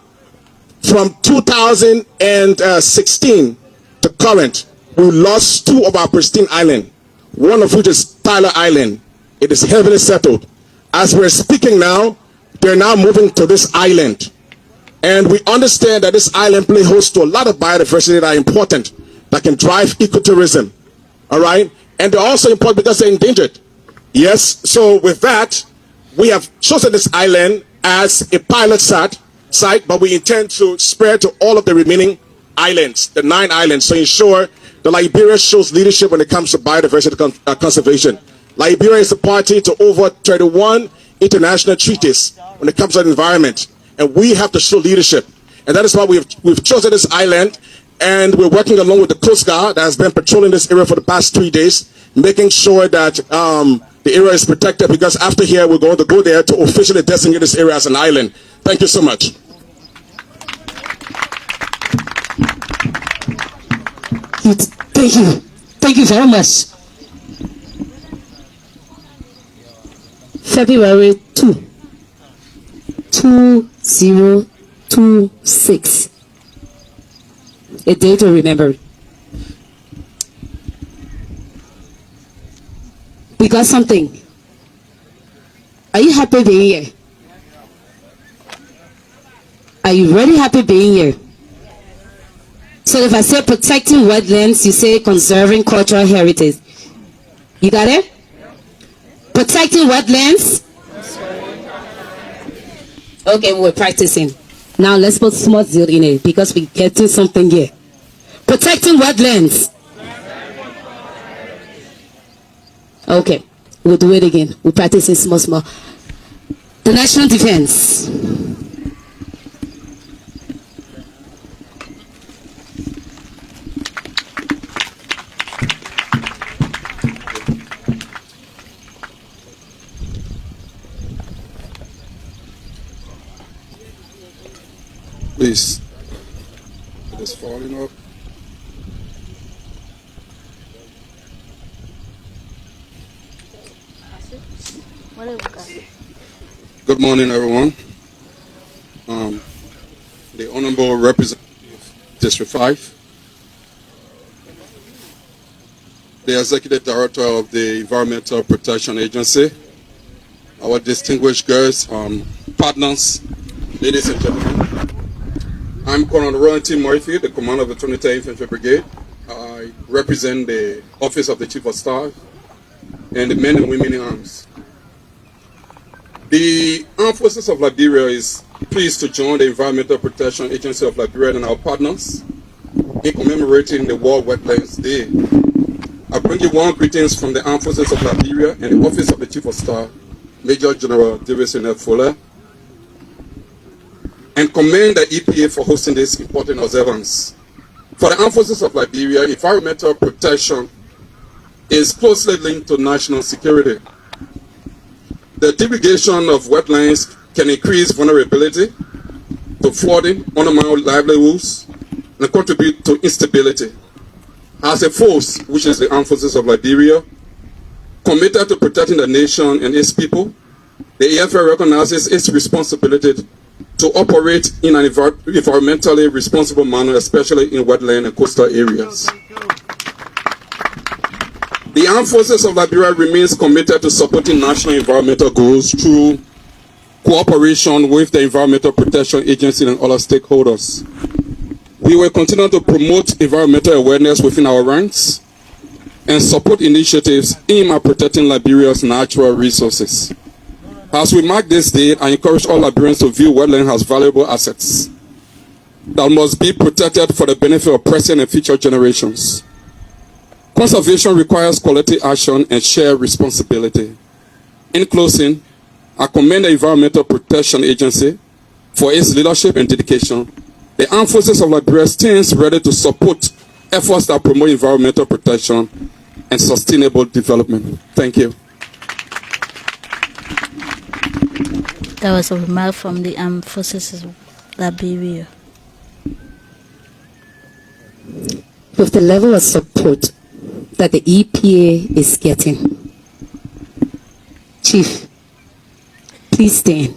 from 2016 to current, we lost 2 of our pristine islands, one of which is Tyler Island. It is heavily settled. As we're speaking now, they're now moving to this island. And we understand that this island plays host to a lot of biodiversity that are important, that can drive ecotourism. All right? And they're also important because they're endangered. Yes, so with that, we have chosen this island as a pilot site site, but we intend to spread to all of the remaining islands, the 9 islands, to ensure that Liberia shows leadership when it comes to biodiversity conservation. Liberia is a party to over 31 international treaties when it comes to the environment, and we have to show leadership. And that is why we've chosen this island, and we're working along with the Coast Guard that has been patrolling this area for the past 3 days, making sure that the area is protected, because after here we're going to go there to officially designate this area as an island. Thank you so much. Thank you. Thank you very much. February 2, 2026. A day to remember. We got something. Are you happy being here? Are you really happy being here? So if I say protecting wetlands, you say conserving cultural heritage. You got it? Protecting wetlands. Okay, we're practicing. Now let's put small zeal in it because we're getting something here. Protecting wetlands. Okay, we'll do it again. We're practicing small. The national defense. Please. It is falling up. Good morning, everyone. The Honorable Representative, District 5, the Executive Director of the Environmental Protection Agency, our distinguished guests, partners, ladies and gentlemen. I'm Colonel Royalty Murphy, the commander of the 23rd Infantry Brigade. I represent the Office of the Chief of Staff and the men and women in arms. The Armed Forces of Liberia is pleased to join the Environmental Protection Agency of Liberia and our partners in commemorating the World Wetlands Day. I bring you warm greetings from the Armed Forces of Liberia and the Office of the Chief of Staff, Major General Davison F. Fuller, and commend the EPA for hosting this important observance. For the Armed Forces of Liberia, environmental protection is closely linked to national security. The degradation of wetlands can increase vulnerability to flooding, undermine livelihoods, and contribute to instability. As a force, which is the Armed Forces of Liberia, committed to protecting the nation and its people, the EFL recognizes its responsibility to operate in an environmentally responsible manner, especially in wetland and coastal areas. The Armed Forces of Liberia remains committed to supporting national environmental goals through cooperation with the Environmental Protection Agency and other stakeholders. We will continue to promote environmental awareness within our ranks and support initiatives aimed at protecting Liberia's natural resources. As we mark this day, I encourage all Liberians to view wetlands as valuable assets that must be protected for the benefit of present and future generations. Conservation requires collective action and shared responsibility. In closing, I commend the Environmental Protection Agency for its leadership and dedication. The Armed Forces of Liberia stands ready to support efforts that promote environmental protection and sustainable development. Thank you. That was a remark from the Armed Forces of Liberia. With the level of support that the EPA is getting, Chief, please stand.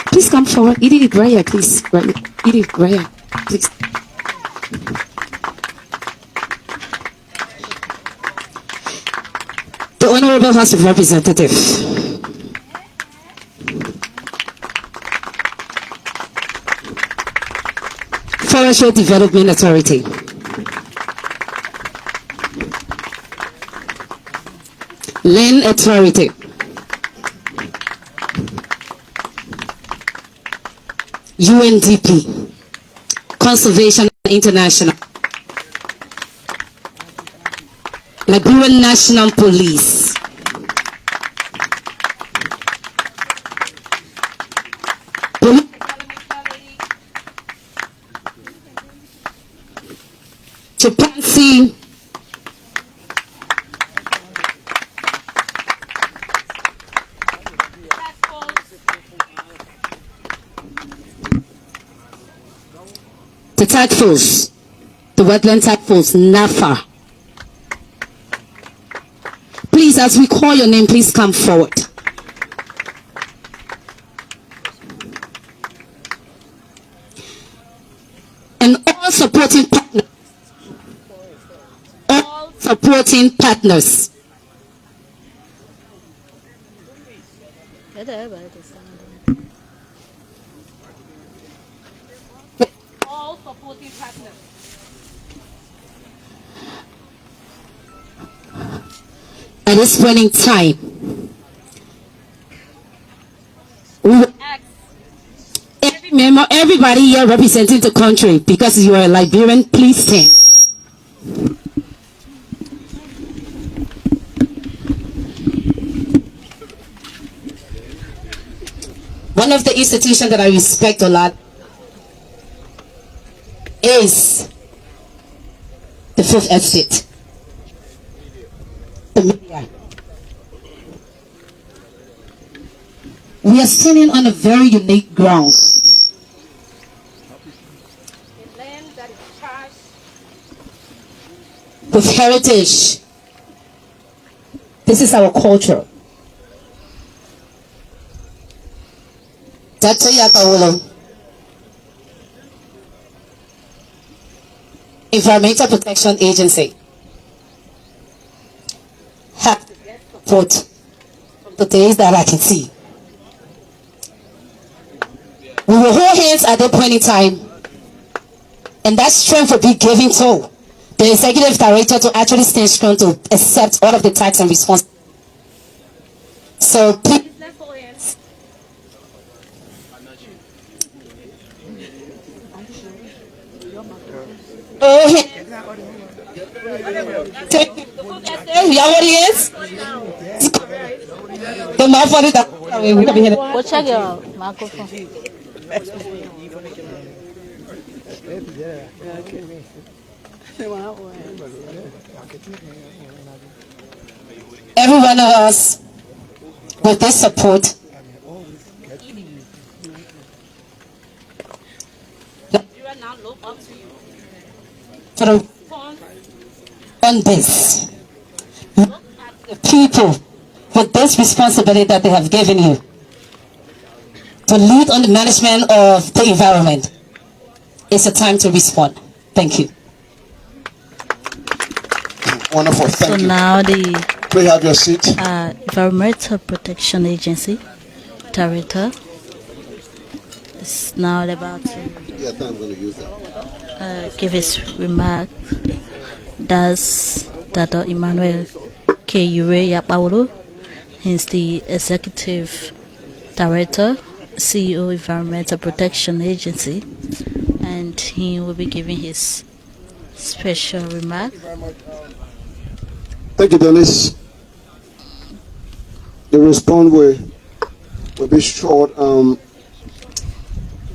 Please come forward. TrueLiberia, please. TrueLiberia, please. The Honorable House of Representatives. Forestry Development Authority. Land Authority. UNDP. Conservation International. Liberian National Police. Chimpanzee. The task force, the wetland task force, NAFA. Please, as we call your name, please come forward. And all supporting partners. All supporting partners. All supporting partners. At this point in time, we will ask every member, everybody here representing the country, because you are a Liberian, please stand. One of the institutions that I respect a lot is the Fifth Estate. The media. We are standing on a very unique ground. A land that is charged With heritage. This is our culture. Dr. Yakawolo, Environmental Protection Agency, have support from the days that I can see. We will hold hands at that point in time, and that strength will be given to the executive director to actually stand strong to accept all of the tasks and responsibilities. So please, oh, the audience, the mouth for it. Go check your microphone. Every one of us, with this support, on this, look at the people with this responsibility that they have given you to lead on the management of the environment. It's a time to respond. Thank you. Wonderful, thank you. So now the Please have your seat. Environmental Protection Agency Director is now about to Yeah, I'm going to use that. give his remark. That's Dr. Emmanuel K. Ure Yapawolo. He's the Executive Director, CEO, Environmental Protection Agency, and he will be giving his special remark. Thank you, Dennis. The response will be short.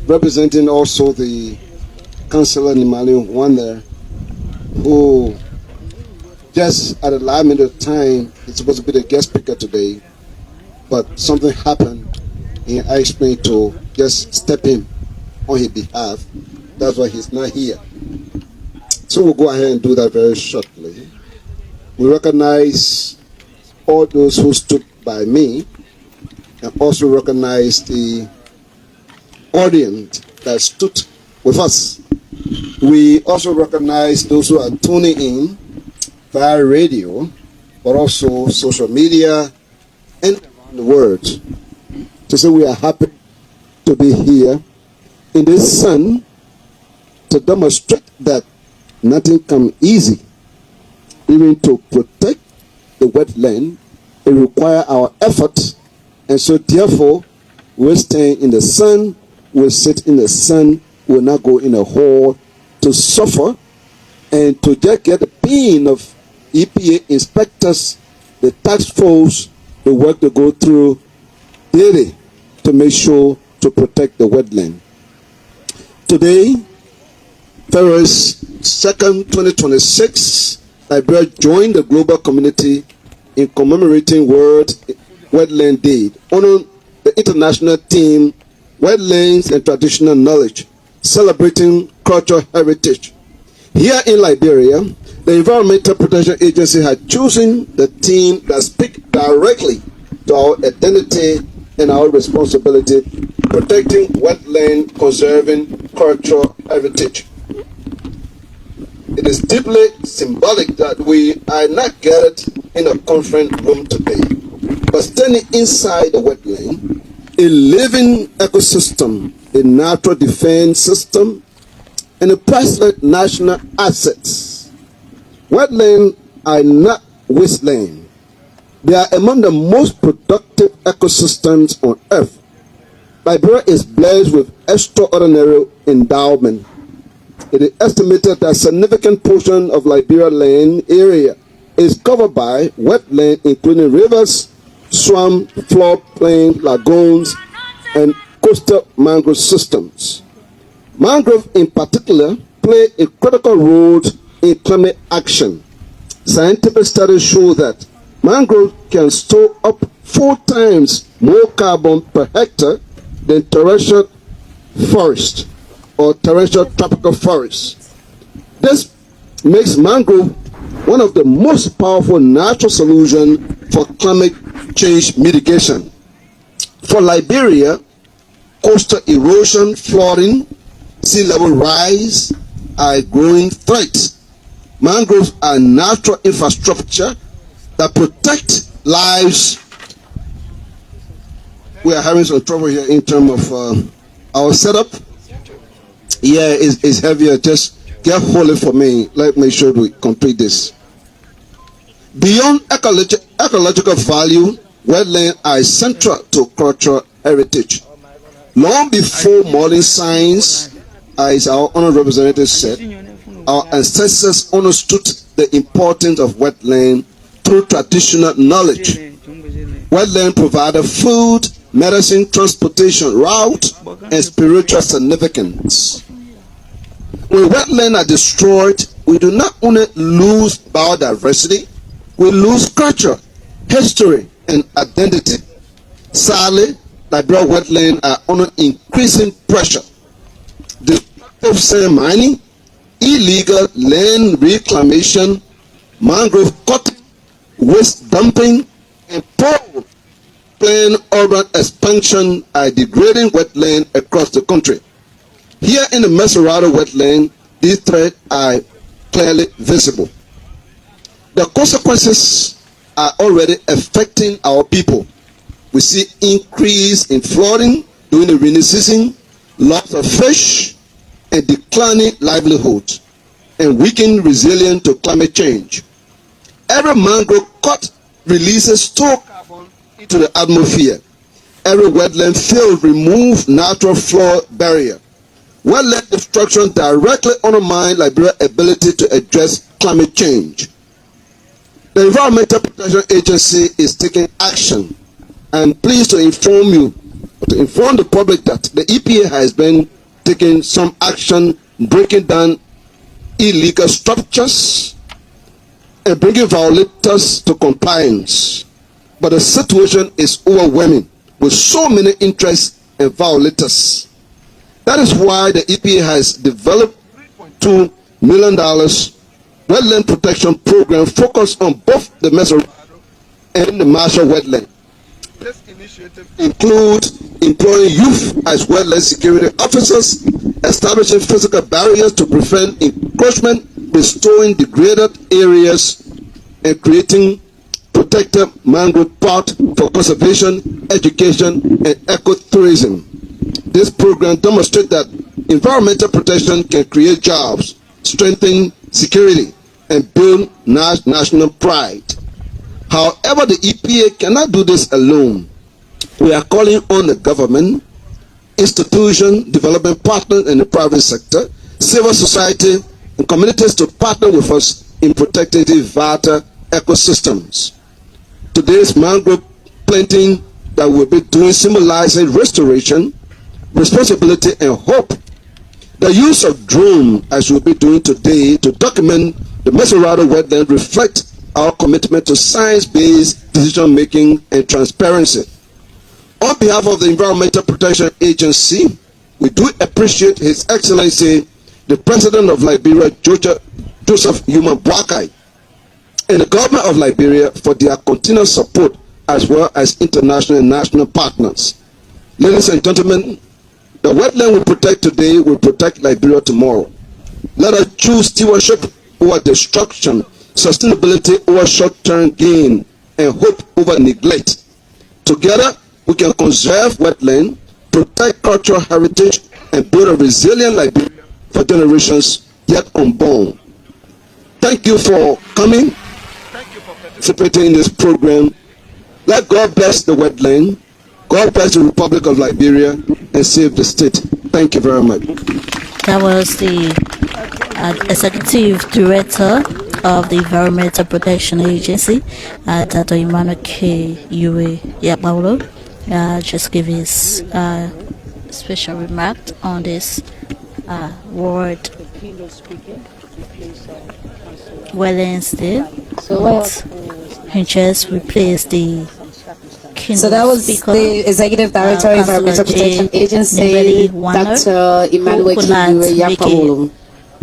Representing also the Councillor Nimali Wanda, who just at the last minute of time, he's supposed to be the guest speaker today, but something happened and I explained to just step in on his behalf. That's why he's not here. So we'll go ahead and do that very shortly. We recognize all those who stood by me and also recognize the audience that stood with us. We also recognize those who are tuning in via radio but also social media and around the world, to say we are happy to be here in this sun to demonstrate that nothing comes easy. Even to protect the wetland, it requires our effort, and so therefore we'll stay in the sun, we'll sit in the sun, we'll not go in a hole to suffer and to just get the pain of EPA inspectors, the task force, the work to go through daily to make sure to protect the wetland. Today, February 2nd, 2026, Liberia joined the global community in commemorating World Wetland Day, honoring the international theme, Wetlands and Traditional Knowledge, celebrating cultural heritage. Here in Liberia, the Environmental Protection Agency has chosen the theme that speaks directly to our identity and our responsibility, protecting wetland, conserving cultural heritage. It is deeply symbolic that we are not gathered in a conference room today, but standing inside the wetland, a living ecosystem, a natural defense system, and a priceless national assets. Wetlands are not wasteland. They are among the most productive ecosystems on earth. Liberia is blessed with extraordinary endowment. It is estimated that a significant portion of Liberia land area is covered by wetland, including rivers, swamps, floodplains, lagoons, and coastal mangrove systems. Mangrove in particular play a critical role in climate action. Scientific studies show that mangrove can store up 4 times more carbon per hectare than terrestrial forest or terrestrial tropical forest. This makes mangrove one of the most powerful natural solutions for climate change mitigation. For Liberia, coastal erosion, flooding, sea level rise are a growing threat. Mangroves are natural infrastructure that protect lives. We are having some trouble here in terms of our setup. Yeah, it's heavier. Just get hold of it for me. Let me make sure we complete this. Beyond ecological value, wetlands are central to cultural heritage. Long before modern science, as our honored representative said, our ancestors understood the importance of wetland through traditional knowledge. Wetland provided food, medicine, transportation route, and spiritual significance. When wetlands are destroyed, we do not only lose biodiversity, we lose culture, history, and identity. Sadly, Liberia wetlands are under increasing pressure. Destructive sand mining, illegal land reclamation, mangrove cutting, waste dumping, and poor planned urban expansion are degrading wetlands across the country. Here in the Mesorado wetland, these threats are clearly visible. The consequences are already affecting our people. We see increase in flooding during the rainy season, loss of fish, and declining livelihood, and weakened resilience to climate change. Every mangrove cut releases stored carbon into the atmosphere. Every wetland field removes natural flood barrier. Wetland destruction directly undermines Liberia's ability to address climate change. The Environmental Protection Agency is taking action. I'm pleased to inform the public that the EPA has been taking some action, breaking down illegal structures and bringing violators to compliance. But the situation is overwhelming with so many interests and violators. That is why the EPA has developed $2 million wetland protection program focused on both the Mesorado and the Marshall wetland. This initiative includes employing youth as wetland security officers, establishing physical barriers to prevent encroachment, restoring degraded areas, and creating protected mangrove part for conservation, education, and ecotourism. This program demonstrates that environmental protection can create jobs, strengthen security, and build national pride. However, the EPA cannot do this alone. We are calling on the government, institutions, development partners in the private sector, civil society, and communities to partner with us in protecting these vital ecosystems. Today's mangrove planting that we'll be doing symbolizing restoration, responsibility, and hope. The use of drone, as we'll be doing today, to document the Mesorado wetland reflect our commitment to science-based decision-making and transparency. On behalf of the Environmental Protection Agency, we do appreciate His Excellency, the President of Liberia, Joseph Yuma Boakai, and the government of Liberia for their continued support, as well as international and national partners. Ladies and gentlemen, the wetland we protect today will protect Liberia tomorrow. Let us choose stewardship over destruction, sustainability over short-term gain, and hope over neglect. Together, we can conserve wetland, protect cultural heritage, and build a resilient Liberia for generations yet unborn. Thank you for coming, participating in this program. Let God bless the wetland, God bless the Republic of Liberia, and save the state. Thank you very much. That was the Executive Director of the Environmental Protection Agency, Dr. Emmanuel K. Yue Yapaulo. Just give his special remark on this World Wetlands Day. So he just replaced the So that was the Executive Director of Environmental Protection Agency, Dr. Emmanuel K. Yapaulo.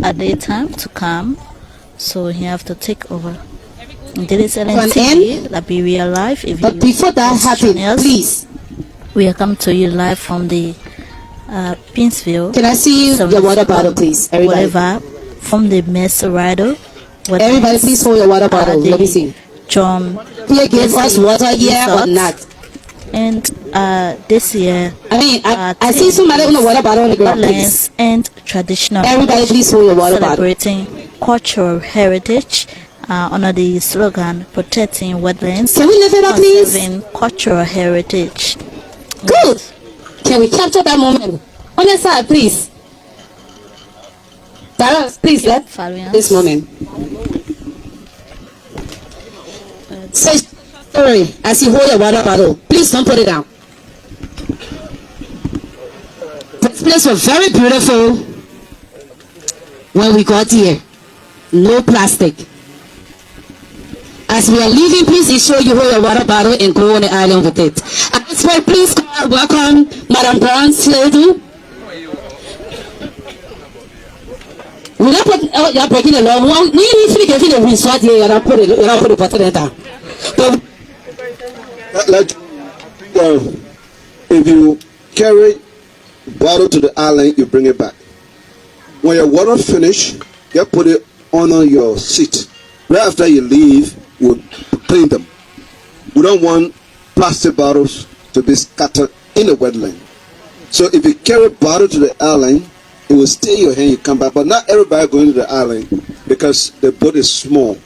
At the time to come, so he have to take over. This is LNTV, Liberia Live. But before that happens, please, we are coming to you live from the Pinsville. Can I see your water bottle, please? Everybody. Whatever, from the Mesorado. Everybody, please hold your water bottle. Let me see. John, here give us water here or not? And this year, I see somebody with a water bottle on the ground, please. And traditional. Everybody, please hold your water bottle. Celebrating cultural heritage under the slogan "Protecting Wetlands." Can we lift it up, please? Conserving cultural heritage. Good. Can we capture that moment? On your side, please. Dara, please let this moment. Say sorry as you hold your water bottle. Please don't put it down. This place was very beautiful when we got here. No plastic. As we are leaving, please ensure you hold your water bottle and go on the island with it. So please welcome Madam Brown Sladu. We don't put you're breaking the law. We need to get the resort here and put the bottle down. If you carry bottle to the island, you bring it back. When your water finish, you put it on your seat. Right after you leave, we'll clean them. We don't want plastic bottles to be scattered in the wetland. So if you carry a bottle to the island, it will stay in your hand, you come back. But not everybody going to the island because the boat is small.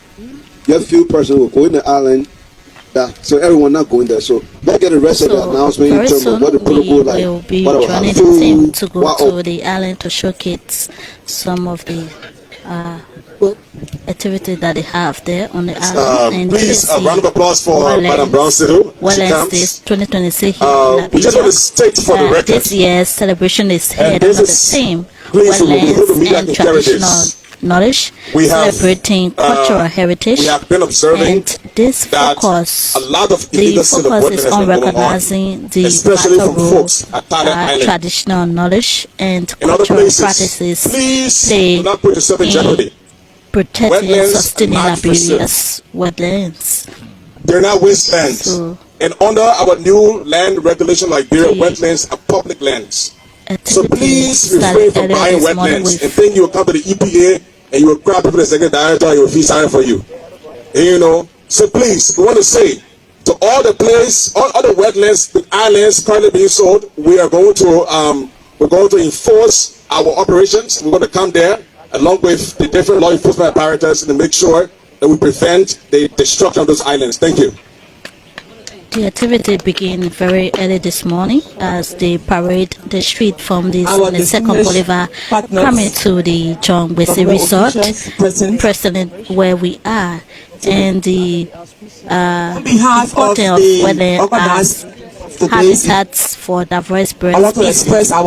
You have few persons who go in the island, so everyone not going there. So let's get the rest of the announcement in terms of what the protocol like. We will be joining the team to go to the island to showcase some of the activities that they have there on the island. And please, a round of applause for Madam Brown Sidu. Wetlands Day 2026 here in Liberia. We just want to state for the record. This year's celebration is held under the theme Wetlands and Traditional Knowledge, celebrating cultural heritage. We have been observing and this focus, a lot of illegal is on recognizing the vital role traditional knowledge and cultural practices play do not put yourself in jeopardy. Protecting and sustaining Liberia's wetlands. They're not wastelands. And under our new land regulation, Liberia, wetlands are public lands. So please refrain from buying wetlands and think you will come to the EPA and you will grab people the second director and you will feel sorry for you. And, So please, we want to say to all the wetlands, the islands currently being sold, we're going to enforce our operations. We're going to come there along with the different law enforcement apparatus to make sure that we prevent the destruction of those islands. Thank you. The activity began very early this morning as they parade the street from the Second Boulevard coming to the John Wesley Resort, President, where we are, and the important of wetland habitats for diverse bird species and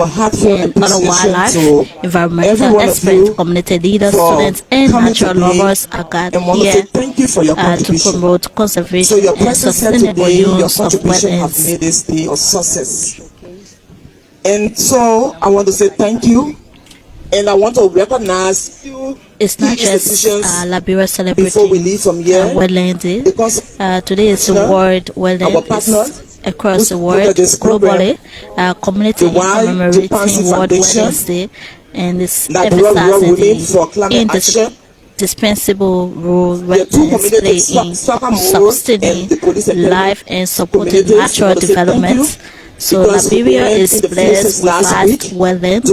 other wildlife, environmental experts, community leaders, students, and natural lovers are gathered here to promote conservation and sustainable use of wetlands. And so I want to say thank you, and I want to recognize it's not just Liberia celebrating Wetland Day. Today is the World Wetlands across the world, globally. Community commemorating World Wetlands Day, and it's emphasizing the indispensable role wetlands play in sustaining life and supporting natural development. So Liberia is blessed with vast wetlands,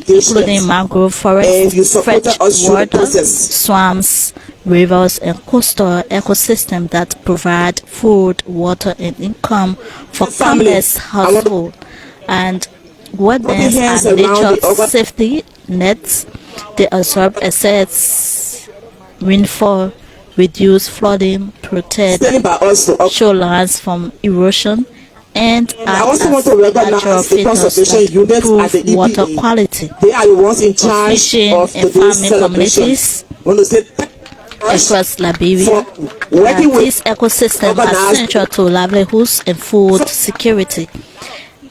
including mangrove forests, fresh water, swamps, rivers, and coastal ecosystems that provide food, water, and income for countless households. And wetlands are nature's safety nets. They absorb excess rainfall, reduce flooding, protect shorelines from erosion, and act as natural filters that improve water quality. For fishing and farming communities across Liberia, these ecosystems are central to livelihoods and food security.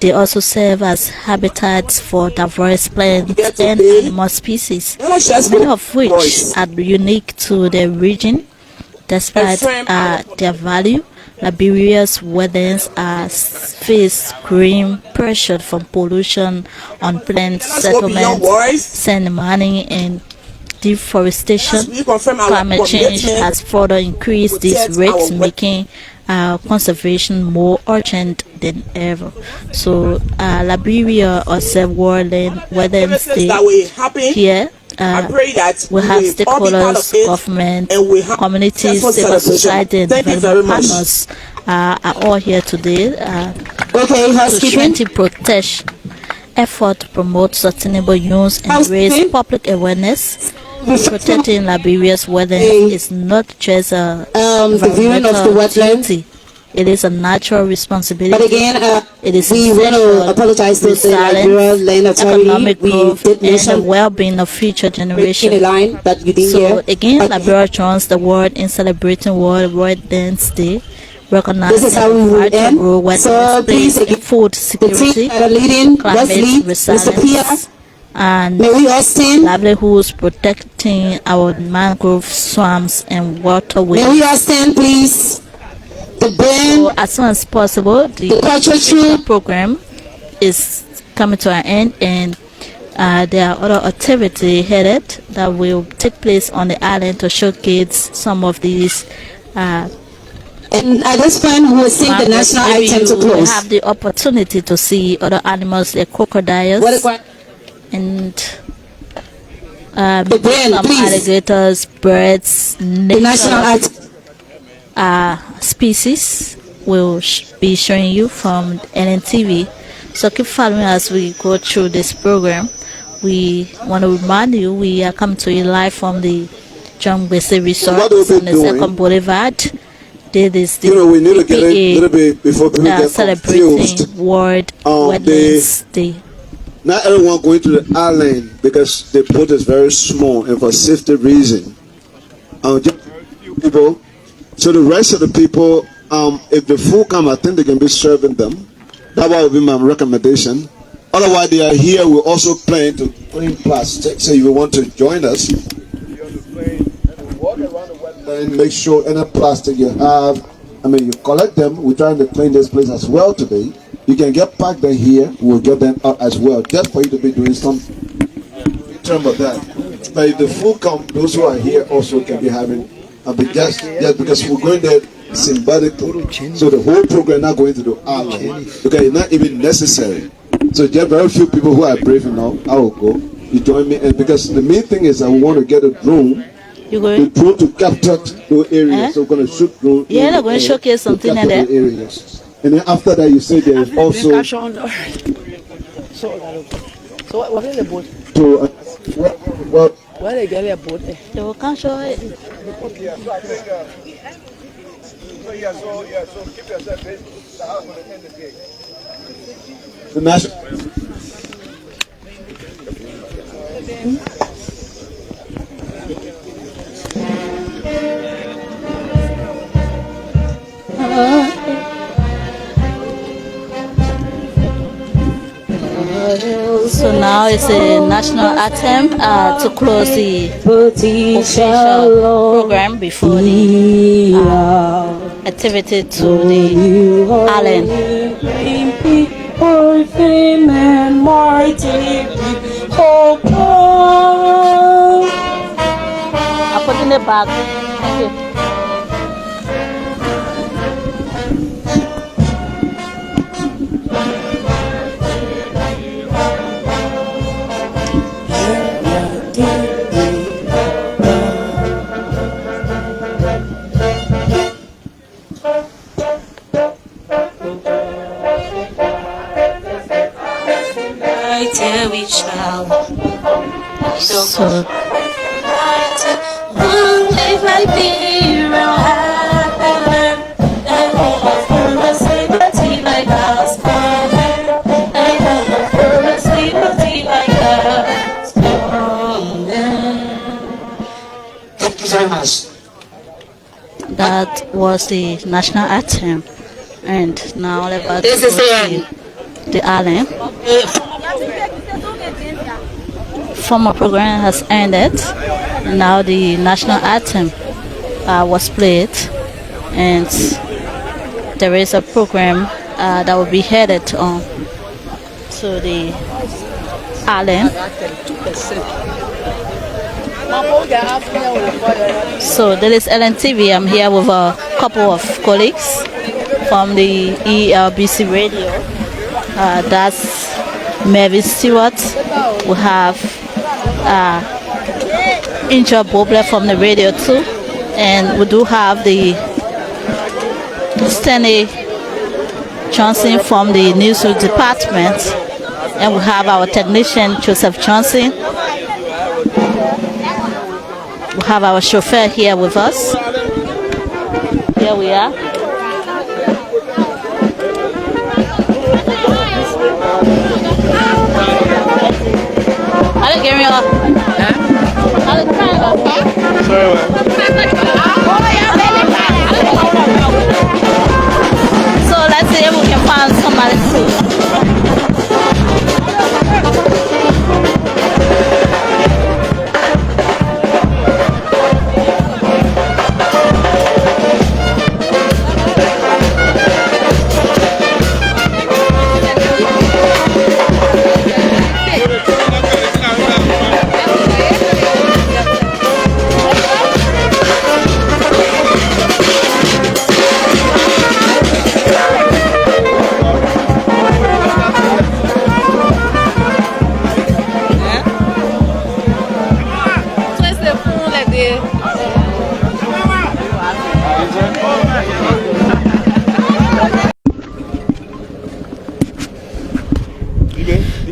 They also serve as habitats for diverse plant and animal species, many of which are unique to the region. Despite their value, Liberia's wetlands face growing pressure from pollution on plant settlements, sand mining, and deforestation. Climate change has further increased these rates, making conservation more urgent than ever. So Liberia observes World Wetlands Day here. We have stakeholders, government, communities, civil society, and development partners are all here today to strengthen protection effort to promote sustainable use and raise public awareness. Protecting Liberia's wetlands is not just a environmental duty. It is a natural responsibility. But again, it is we want to apologize to the Liberia Land Authority. Economic growth and the well-being of future generations. So again, Liberia joins the world in celebrating World Wetlands Day, recognizing the role wetlands plays in food security, climate resilience, and livelihoods, protecting our mangrove swamps and waterways. May we all stand, please? So as soon as possible, the program is coming to an end, and there are other activities headed that will take place on the island to showcase some of these. And at this point, we will sing the national anthem to close. We have the opportunity to see other animals like crocodiles and some alligators, birds, national species will be showing you from NNTV. So keep following as we go through this program. We want to remind you we are coming to you live from the John Wesley Resort on the Second Boulevard. This is the we need to get a little bit before people get celebrating World Wetlands Day. Not everyone going to the island because the boat is very small and for safety reason. Just people. So the rest of the people, if the food come, I think they can be serving them. That would be my recommendation. Otherwise, they are here. We also plan to clean plastic. So if you want to join us, walk around the wetland, make sure any plastic you have, you collect them. We're trying to clean this place as well today. You can get packed them here. We'll get them out as well, just for you to be doing something in terms of that. But if the food comes, those who are here also can be having Because we're going there symbolically. So the whole program not going to the island because it's not even necessary. So just very few people who are brave enough, I will go. You join me, and because the main thing is I want to get a drone. You going? The drone to capture those areas. So we're going to shoot drone. Yeah, they're going to showcase something like that. Areas. And then after that, you say there is also. So what is the boat? So what? Where they get a boat? They will come show it. The national. So now it's a national anthem to close the official program before the activity to the island. I put in the bag. Thank you. We shall So live like Liberia, and offer liberty like us, and offer liberty like us. Thank you very much. that was the national anthem, and now about This is the island. Former program has ended. Now the national anthem was played, and there is a program that will be headed on to the island. So this is LNTV. I'm here with a couple of colleagues from the ELBC radio. That's Mavis Stewart. We have Inja Bobler from the radio too, and we do have the Stanley Johnson from the news department, and we have our technician Joseph Johnson. We have our chauffeur here with us. Here we are. So let's see if we can find somebody to.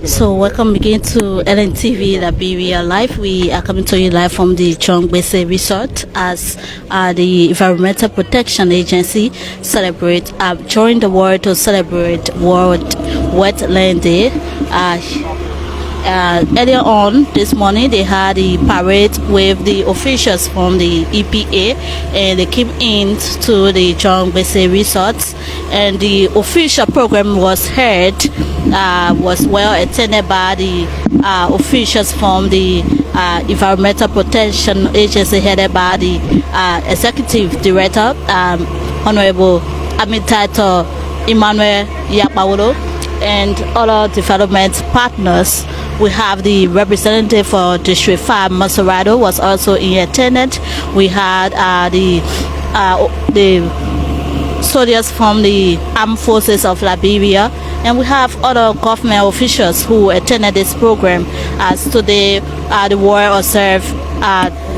So welcome again to LNTV Liberia Live. We are coming to you live from the Chongbese Resort as the Environmental Protection Agency celebrate join the world to celebrate World Wetland Day. Earlier on this morning they had a parade with the officials from the EPA, and they came in to the Chongbese Resort, and the official program was heard, was well attended by the officials from the Environmental Protection Agency headed by the Executive Director, Honorable Amitato Emmanuel Yapawolo, and other development partners we have the representative for District 5, Maserado, was also in attendance. We had the soldiers from the Armed Forces of Liberia, and we have other government officials who attended this program, as today the world observed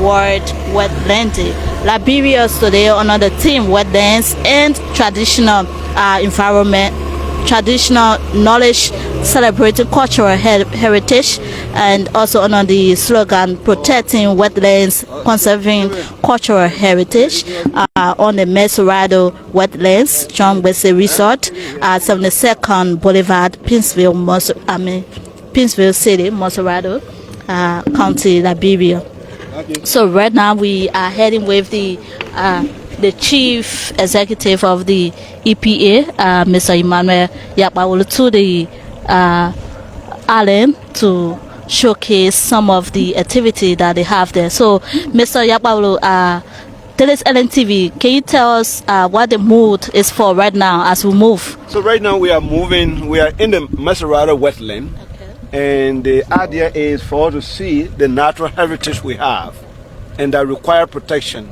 World Wetlands Day. Liberia is today under the theme Wetlands and Traditional Environment, Traditional Knowledge, Celebrating Cultural Heritage, and also under the slogan Protecting Wetlands, Conserving Cultural Heritage on the Maserado Wetlands, John Wesley Resort, 72nd Boulevard, Pinsville City, Maserado County, Liberia. So right now we are heading with the chief executive of the EPA, Mr. Emmanuel Yakpawulu, to the island to showcase some of the activity that they have there. So, Mr. Yakpawulu, Teles LNTV, can you tell us what the mood is for right now as we move? So right now we are moving, we are in the Maserado wetland. And the idea is for us to see the natural heritage we have and that require protection.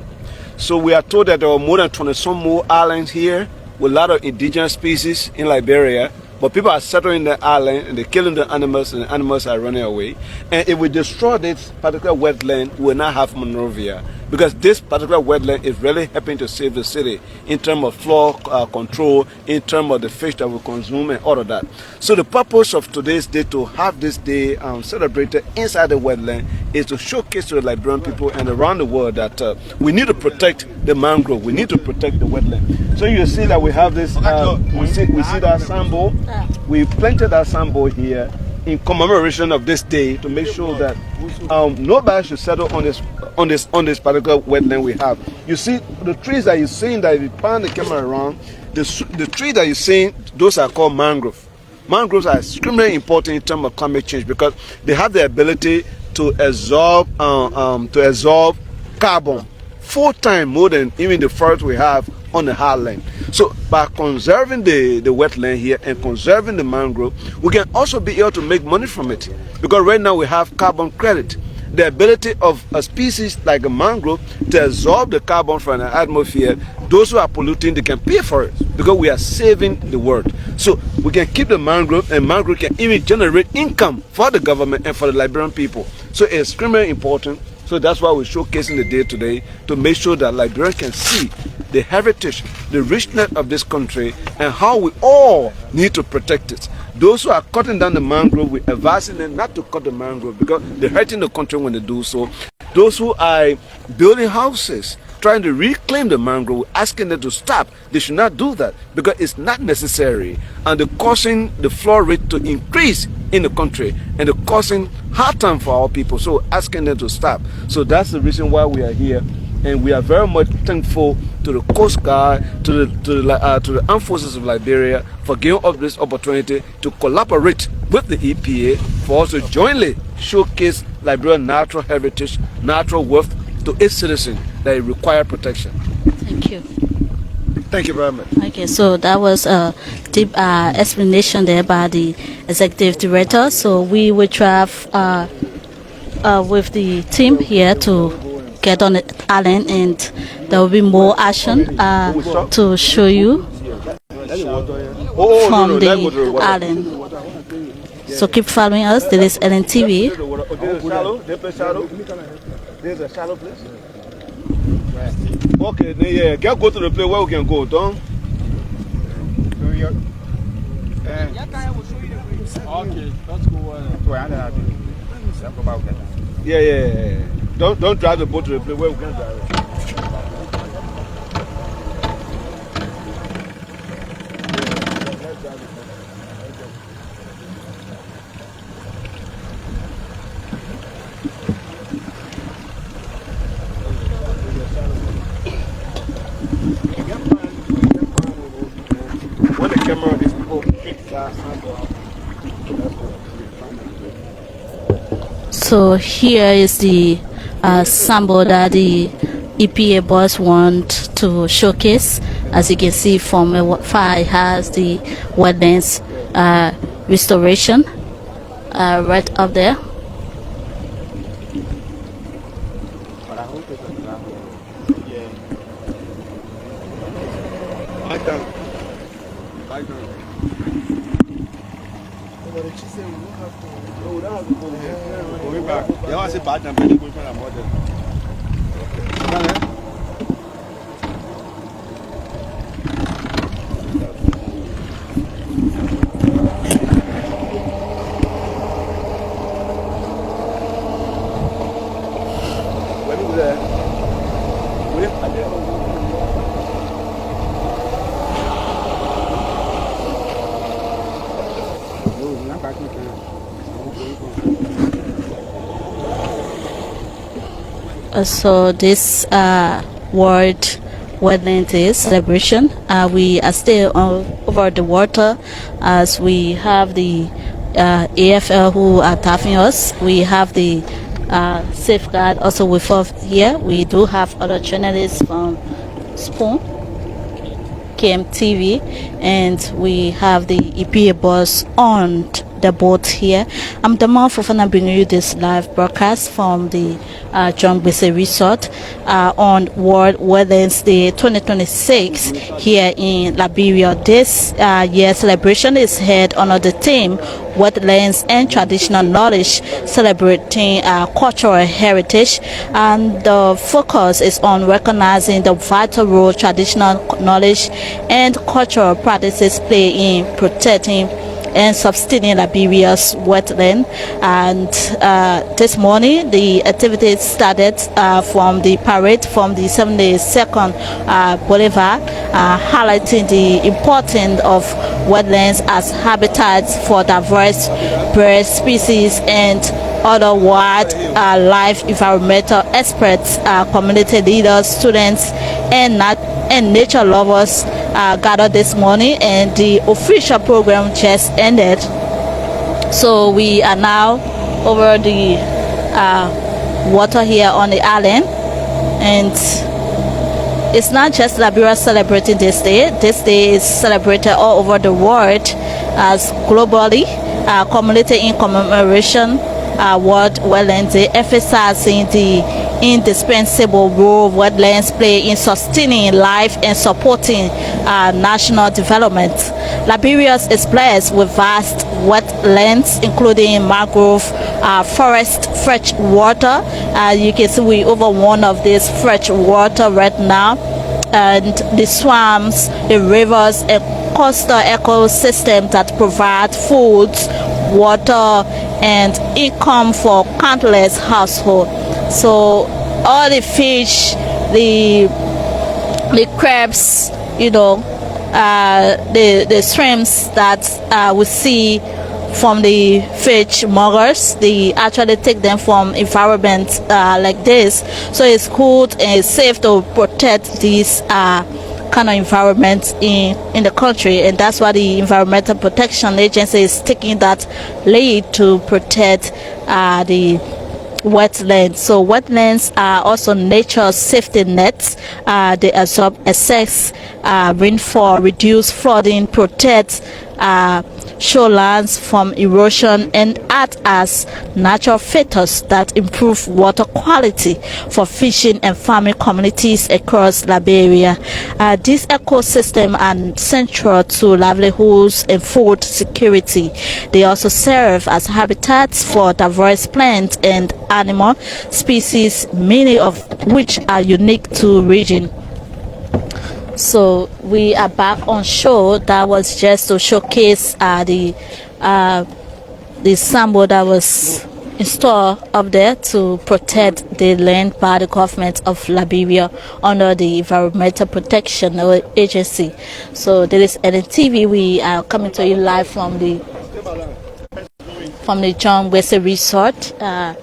So we are told that there are more than 20 some more islands here with a lot of indigenous species in Liberia. But people are settling the island and they're killing the animals, and the animals are running away. And if we destroy this particular wetland, we will not have Monrovia, because this particular wetland is really helping to save the city in terms of flood control, in terms of the fish that we consume and all of that. So the purpose of today's day, to have this day celebrated inside the wetland, is to showcase to the Liberian people and around the world that we need to protect the mangrove, we need to protect the wetland. So you see that we have this, we see that symbol. We planted that symbol here in commemoration of this day to make sure that nobody should settle on this particular wetland we have. You see the trees that you're seeing, that if you pan the camera around, the tree that you're seeing, those are called mangrove. Mangroves are extremely important in terms of climate change because they have the ability to absorb carbon 4 times more than even the forest we have on the highland. So by conserving the wetland here and conserving the mangrove, we can also be able to make money from it, because right now we have carbon credit. The ability of a species like a mangrove to absorb the carbon from the atmosphere, those who are polluting, they can pay for it because we are saving the world. So we can keep the mangrove, and mangrove can even generate income for the government and for the Liberian people. So it's extremely important. So that's why we're showcasing the day today, to make sure that Liberians can see the heritage, the richness of this country, and how we all need to protect it. Those who are cutting down the mangrove, we're advising them not to cut the mangrove because they're hurting the country when they do so. Those who are building houses, trying to reclaim the mangrove, asking them to stop. They should not do that because it's not necessary, and they're causing the flood rate to increase in the country, and they're causing hard time for our people. So asking them to stop. So that's the reason why we are here, and we are very much thankful to the Coast Guard, to the Armed Forces of Liberia for giving us this opportunity to collaborate with the EPA for us to jointly showcase Liberia's natural heritage, natural wealth to its citizens that require protection. Thank you. Thank you very much. Okay, so that was a deep explanation there by the executive director. So we will try with the team here to get on the island, and there will be more action to show you from the island. So keep following us. This is LNTV. There's a shallow place. Okay, yeah, go to the place where we can go, don't? Okay, let's go. Yeah. Don't drive the boat to the place where we can drive it. When the camera is so here is the sample that the EPA boss want to showcase. As you can see from far, it has the wetlands restoration. right up there. So this World Wetlands Day celebration, we are still over the water as we have the AFL who are tapping us. We have the safeguard also with us here. We do have other journalists from Spoon, KMTV, and we have the EPA bus on the boat here. I'm Dama Fofana bringing you this live broadcast from the John Bese Resort on World Wetlands Day 2026 here in Liberia. This year's celebration is held under the theme Wetlands and Traditional Knowledge, celebrating cultural heritage, and the focus is on recognizing the vital role traditional knowledge and cultural practices play in protecting and sustaining Liberia's wetland. And this morning the activities started from the parade from the 72nd Boulevard, highlighting the importance of wetlands as habitats for diverse bird species and other wildlife. Environmental experts, community leaders, students, and nature lovers gathered this morning, and the official program just ended. So we are now over the water here on the island, and it's not just Liberia celebrating this day. This day is celebrated all over the world as globally community in commemoration World Wetlands Day, emphasizing the indispensable role wetlands play in sustaining life and supporting national development. Liberia is blessed with vast wetlands, including mangrove forest, fresh water. You can see we over one of these fresh water right now, and the swamps, the rivers, and coastal ecosystem that provide food, water, and income for countless households. So all the fish, the crabs, you know, the shrimps that we see from the fish muggers, they actually take them from environments like this. So it's good and it's safe to protect these kind of environment in the country, and that's why the Environmental Protection Agency is taking that lead to protect the wetlands. So wetlands are also nature's safety nets. They absorb excess rainfall, reduce flooding, protect shorelines from erosion, and act as natural filters that improve water quality for fishing and farming communities across Liberia. These ecosystems are central to livelihoods and food security. They also serve as habitats for diverse plant and animal species, many of which are unique to region. So we are back on show. That was just to showcase the symbol that was installed up there to protect the land by the government of Liberia under the Environmental Protection Agency. So this is NTV. We are coming to you live from the John Bese Resort, right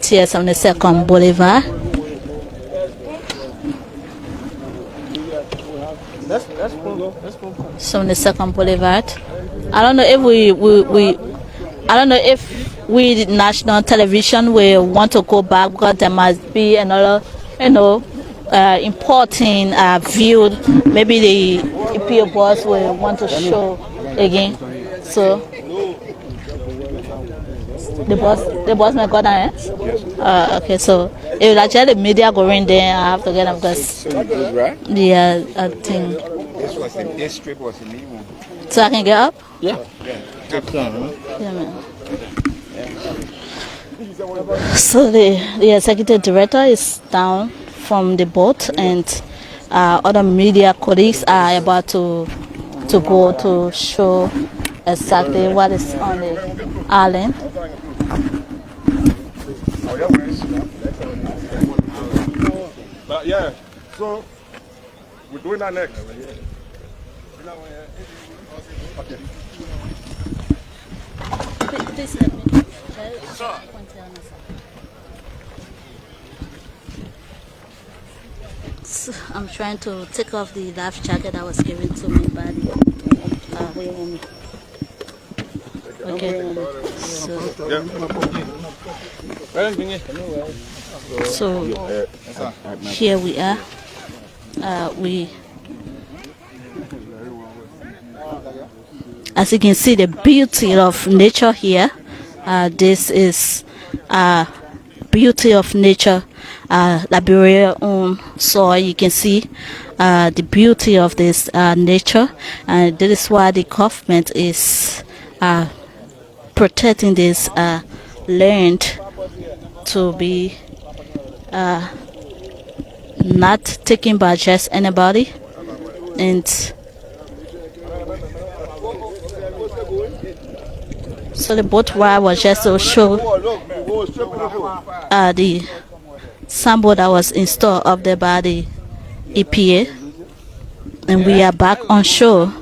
here on the 2nd Boulevard. So on the 2nd Boulevard. I don't know if we national television will want to go back, because there must be another, important view. Maybe the EPO boss will want to show again. So The boss my God, yes. Okay, so if actually the media go in there, I have to get them because. So good, right? Yeah, I think. This strip was the new one. So I can get up? Yeah. Good plan, huh? Yeah, man. So the executive director is down from the boat, and other media colleagues are about to go to show exactly what is on the island. But yeah, so we're doing that next. Okay. Please let me. So I'm trying to take off the life jacket that was given to me by the okay. So here we are. As you can see, the beauty of nature here. This is beauty of nature, Liberia soil. You can see the beauty of this nature, and that is why the government is protecting this land to be not taken by just anybody. And so the boat ride was just to show the sample that was installed up there by the EPA, and we are back on shore.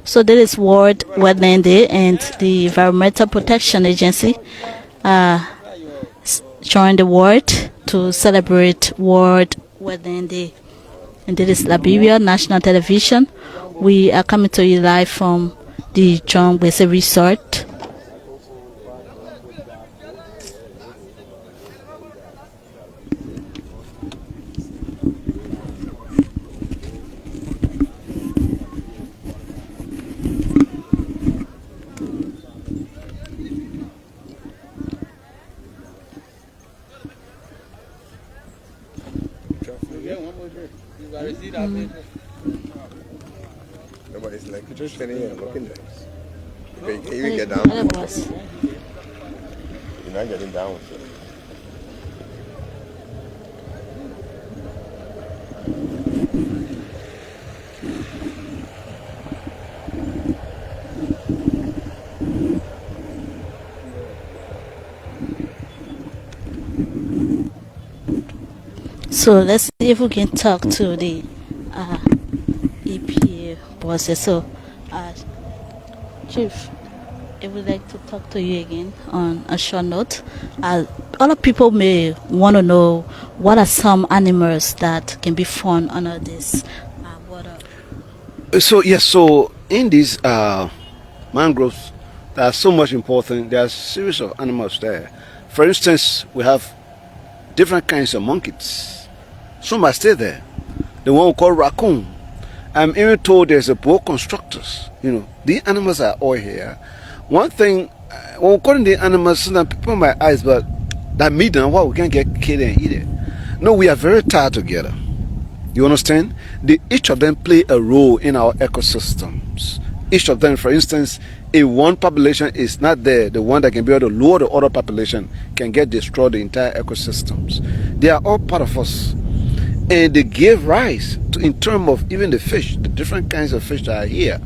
So this is World Wetland Day, and the Environmental Protection Agency joined the world to celebrate World Wetland Day. And this is Liberia National Television. We are coming to you live from the John Wese Resort. Nobody's like, you're just standing here looking nice. You can even get down. You're not getting down. So. So let's see if we can talk to the EPA bosses. So, Chief, I would like to talk to you again on a short note. A lot of people may want to know what are some animals that can be found under this water. So yes, so in these mangroves, there are so much important. There are a series of animals there. For instance, we have different kinds of monkeys. Some are still there. The one we call raccoon. I'm even told there's a boa constructors. You know, the animals are all here. One thing, when we call the animals, sometimes people in my eyes, but that meat and what we can get killed and eat it. No, we are very tied together. You understand? Each of them play a role in our ecosystems. Each of them, for instance, if one population is not there, the one that can be able to lure the other population can get destroyed the entire ecosystems. They are all part of us. And they give rise to, in terms of even the fish, the different kinds of fish that are here.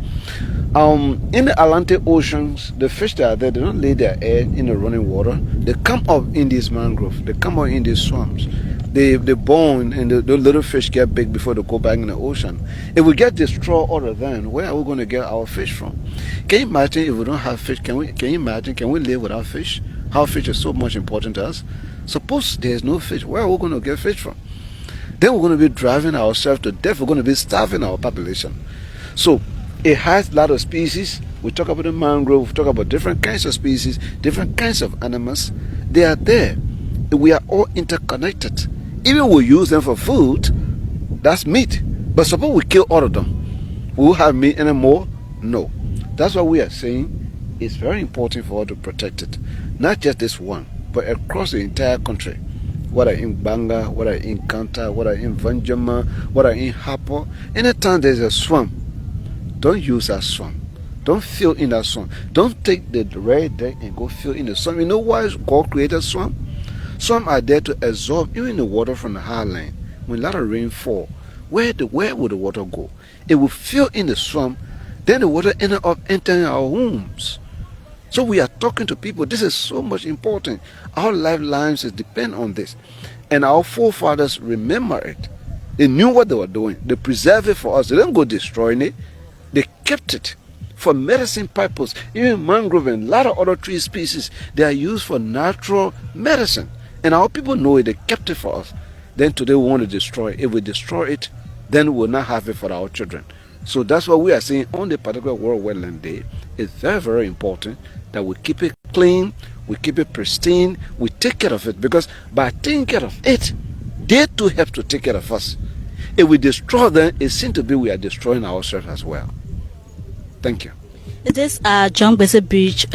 In the Atlantic Oceans, the fish that are there, they don't lay their egg in the running water. They come up in these mangroves. They come up in these swamps. They born, and the little fish get big before they go back in the ocean. If we get destroyed other than, where are we going to get our fish from? Can you imagine if we don't have fish? Can you imagine, can we live without fish? How fish is so much important to us. Suppose there's no fish, where are we going to get fish from? Then we're going to be driving ourselves to death. We're going to be starving our population. So it has a lot of species. We talk about the mangrove, we talk about different kinds of species, different kinds of animals. They are there. We are all interconnected. Even we use them for food, that's meat. But suppose we kill all of them, will we have meat anymore? No. That's what we are saying. it's very important for us to protect it. Not just this one, but across the entire country. Whether in Banga, whether in Kanta, whether in Vanjama, whether in Hapo. Anytime there's a swamp, don't use that swamp. Don't fill in that swamp. Don't take the red deck and go fill in the swamp. You know why God created swamp? Swamp are there to absorb even the water from the highland. When a lot of rain fall, where will the water go? It will fill in the swamp, then the water end up entering our homes. So we are talking to people. This is so much important. Our lifelines depend on this. And our forefathers remember it. They knew what they were doing. They preserved it for us. They didn't go destroying it. They kept it for medicine purpose. Even mangrove and a lot of other tree species, they are used for natural medicine. And our people know it. They kept it for us. Then today we want to destroy it. If we destroy it, then we will not have it for our children. So that's what we are saying on the particular World Wetland Day. It's very, very important that we keep it clean, we keep it pristine, we take care of it, because by taking care of it, they too have to take care of us. If we destroy them, it seems to be we are destroying ourselves as well. Thank you. Is this John Bese Beach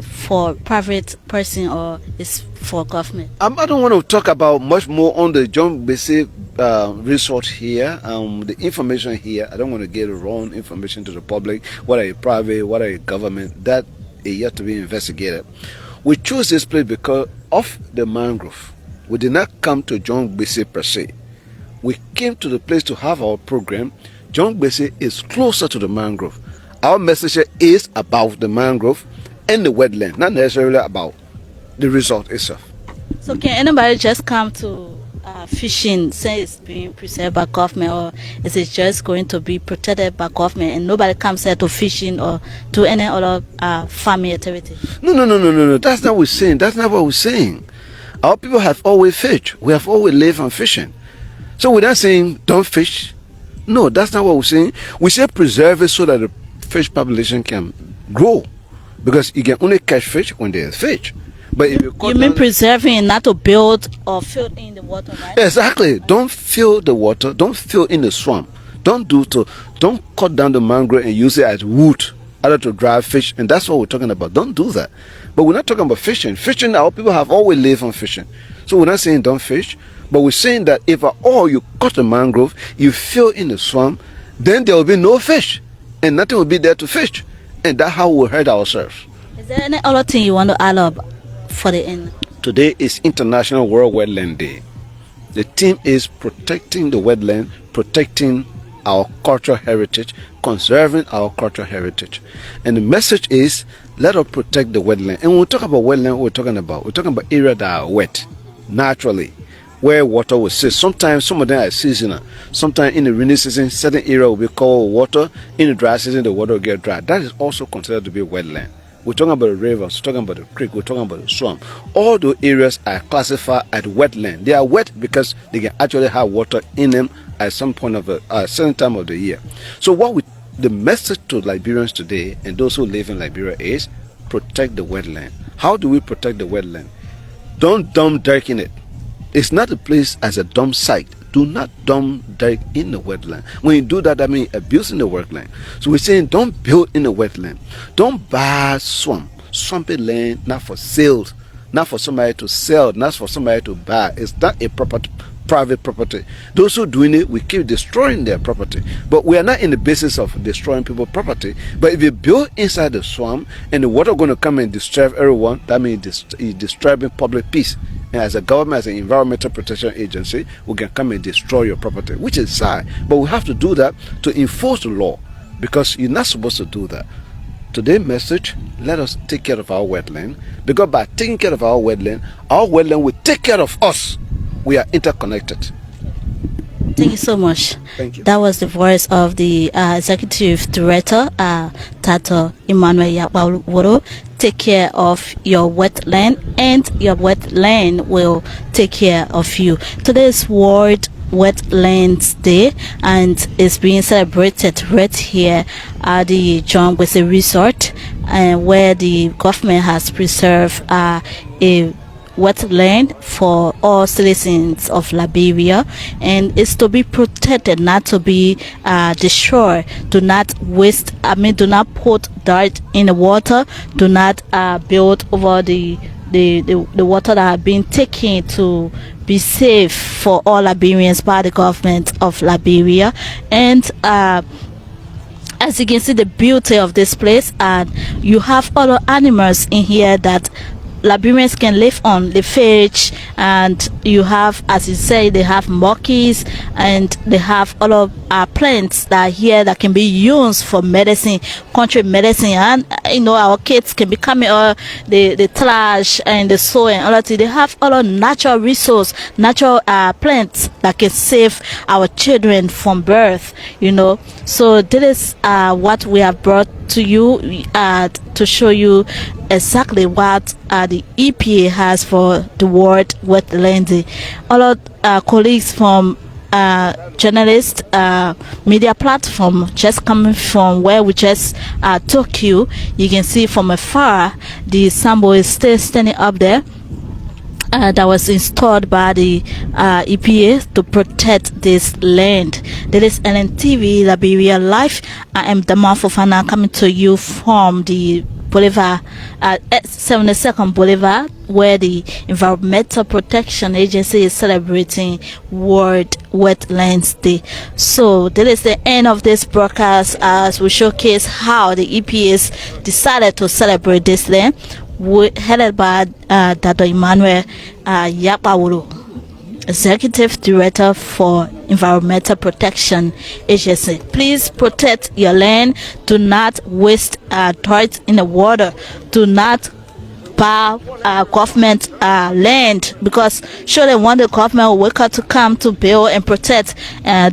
for private person or is for government? I don't want to talk about much more on the John Bese resort here. The information here, I don't want to get the wrong information to the public, whether it's private, whether it's government. That is yet to be investigated. We chose this place because of the mangrove. We did not come to John Bese per se. We came to the place to have our program. John Bese is closer to the mangrove. Our message is about the mangrove and the wetland, not necessarily about the resort itself. So can anybody just come to fishing, say it's being preserved by government, or is it just going to be protected by government and nobody comes here to fishing or to any other farming activity? No. That's not what we're saying. That's not what we're saying. Our people have always fished. We have always lived on fishing. So we're not saying don't fish. No, that's not what we're saying. We say preserve it so that the fish population can grow, because you can only catch fish when there's fish. But if you mean preserving, not to build or fill in the water, right? Exactly. Don't fill the water. Don't fill in the swamp. Don't cut down the mangrove and use it as wood, either to drive fish. And that's what we're talking about. Don't do that. But we're not talking about fishing. Fishing, our people have always lived on fishing. So we're not saying don't fish, but we're saying that if at all you cut the mangrove, you fill in the swamp, then there will be no fish, and nothing will be there to fish, and that's how we'll hurt ourselves. Is there any other thing you want to add up for the end? Today is International World Wetland Day. The theme is protecting the wetland, protecting our cultural heritage, conserving our cultural heritage. And the message is, let us protect the wetland. And when we talk about wetland, we're talking about areas that are wet, naturally, where water will sit. Sometimes some of them are seasonal. Sometimes in the rainy season, certain area will be cold water. In the dry season, the water will get dry. That is also considered to be wetland. We're talking about the rivers, we're talking about the creek, we're talking about the swamp. All those areas are classified as wetland. They are wet because they can actually have water in them at some point of a certain time of the year. So the message to Liberians today and those who live in Liberia is protect the wetland. How do we protect the wetland? Don't dump dirt in it. It's not a place as a dump site. Do not dump dirt in the wetland. When you do that means abusing the wetland. So we're saying don't build in the wetland. Don't buy swampy land, not for sale, not for somebody to sell, not for somebody to buy. It's not a private property. Those who are doing it, we keep destroying their property. But we are not in the business of destroying people's property. But if you build inside the swamp and the water going to come and disturb everyone, that means you're disturbing public peace. And as a government, as an environmental protection agency, we can come and destroy your property, which is sad. But we have to do that to enforce the law, because you're not supposed to do that. Today's message, let us take care of our wetland, because by taking care of our wetland will take care of us. We are interconnected. Thank you so much. Thank you. That was the voice of the Executive Director, Tato Emmanuel Yapaworo. Take care of your wetland, and your wetland will take care of you. Today is World Wetlands Day, and it's being celebrated right here at the John Bese Resort, where the government has preserved a wetland for all citizens of Liberia, and it's to be protected, not to be destroyed. Do not waste, do not put dirt in the water. Do not build over the water that have been taken to be safe for all Liberians by the government of Liberia. And as you can see the beauty of this place, and you have other animals in here that Liberians can live on, the fish, and you have, as you say, they have monkeys, and they have other plants that are here that can be used for medicine, country medicine, and our kids can be coming the trash and the soil and all that. They have other natural resource, natural plants that can save our children from birth. So this is what we have brought to you to show you exactly what the EPA has for the World Wetlands. All our colleagues from journalist media platform just coming from where we just took you can see from afar the symbol is still standing up there. That was installed by the EPA to protect this land. This is LNTV Liberia Live. I am Dama Fofana coming to you from the Boulevard, 72nd Boulevard, where the Environmental Protection Agency is celebrating World Wetlands Day. So this is the end of this broadcast as we showcase how the EPA decided to celebrate this land. Headed by Dr. Emmanuel Yapawulu, Executive Director for Environmental Protection Agency. Please protect your land. Do not waste dirt in the water. Do not buy government land, because surely one day the government will wake up to come to build and protect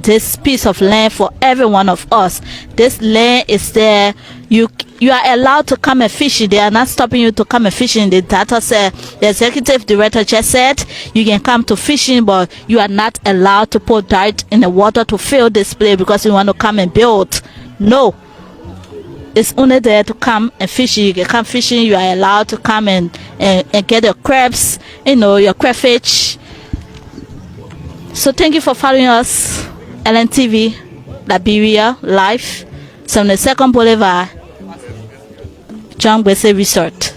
this piece of land for every one of us. This land is there. You are allowed to come and fish. They are not stopping you to come and fishing. The data said, the executive director just said you can come to fishing, but you are not allowed to put dirt in the water to fill this place because you want to come and build. No, it's only there to come and fish. You can come fishing. You are allowed to come and get your crabs, your crayfish. So thank you for following us. LNTV Liberia Live, 72nd Boulevard, John Bese Resort.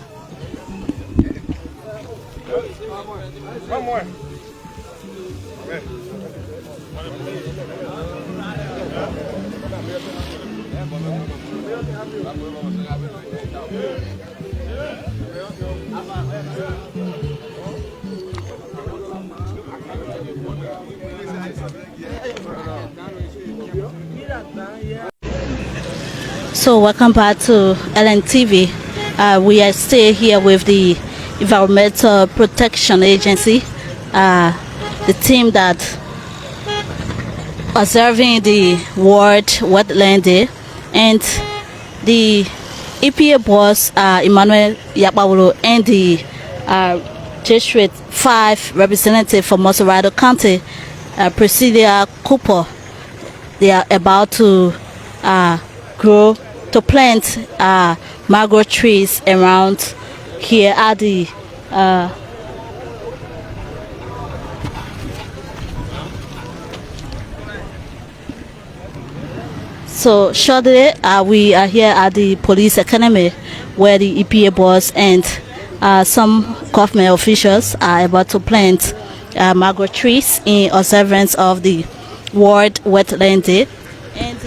So welcome back to LNTV. We are still here with the Environmental Protection Agency, the team that observing the World Wetland Day, and the EPA boss Emmanuel Yapawulu and the District 5 representative from Mosorado County, Priscilla Cooper. They are about to plant mangrove trees around here at the so shortly we are here at the police academy where the EPA boss and some government officials are about to plant mangrove trees in observance of the World Wetland Day. And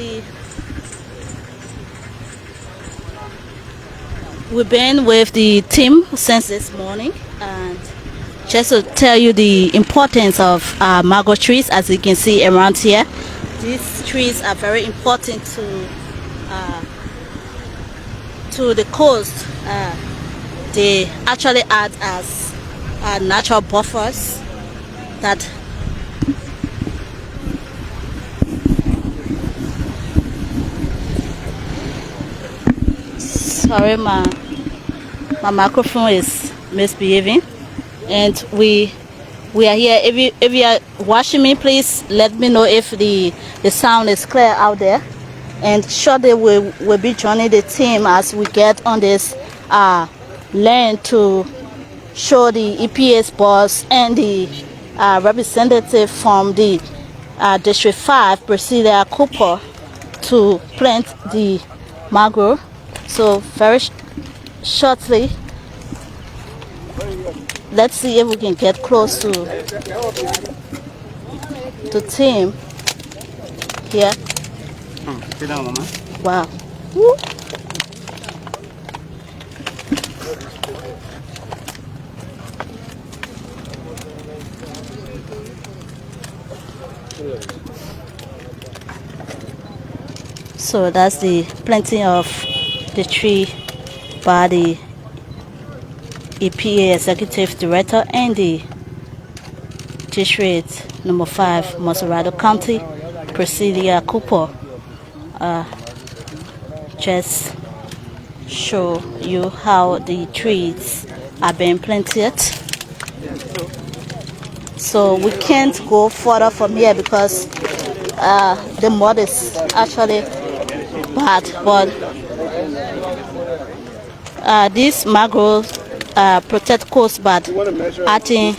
we've been with the team since this morning, and just to tell you the importance of mangrove trees. As you can see around here, these trees are very important to the coast. They actually act as natural buffers that sorry, my microphone is misbehaving, and we are here. If you are watching me, please let me know if the sound is clear out there, and shortly we'll be joining the team as we get on this land to show the EPA's boss and the representative from the District 5, Priscilla Cooper, to plant the mangrove. So very shortly, let's see if we can get close to the team here. Sit down, Mama. Wow. Woo. So that's the planting of the tree by the EPA Executive Director and the District Number 5, Monserrado County, Priscilla Cooper. Just show you how the trees are being planted. So we can't go further from here because the mud is actually bad, but these mangroves protect coast, but acting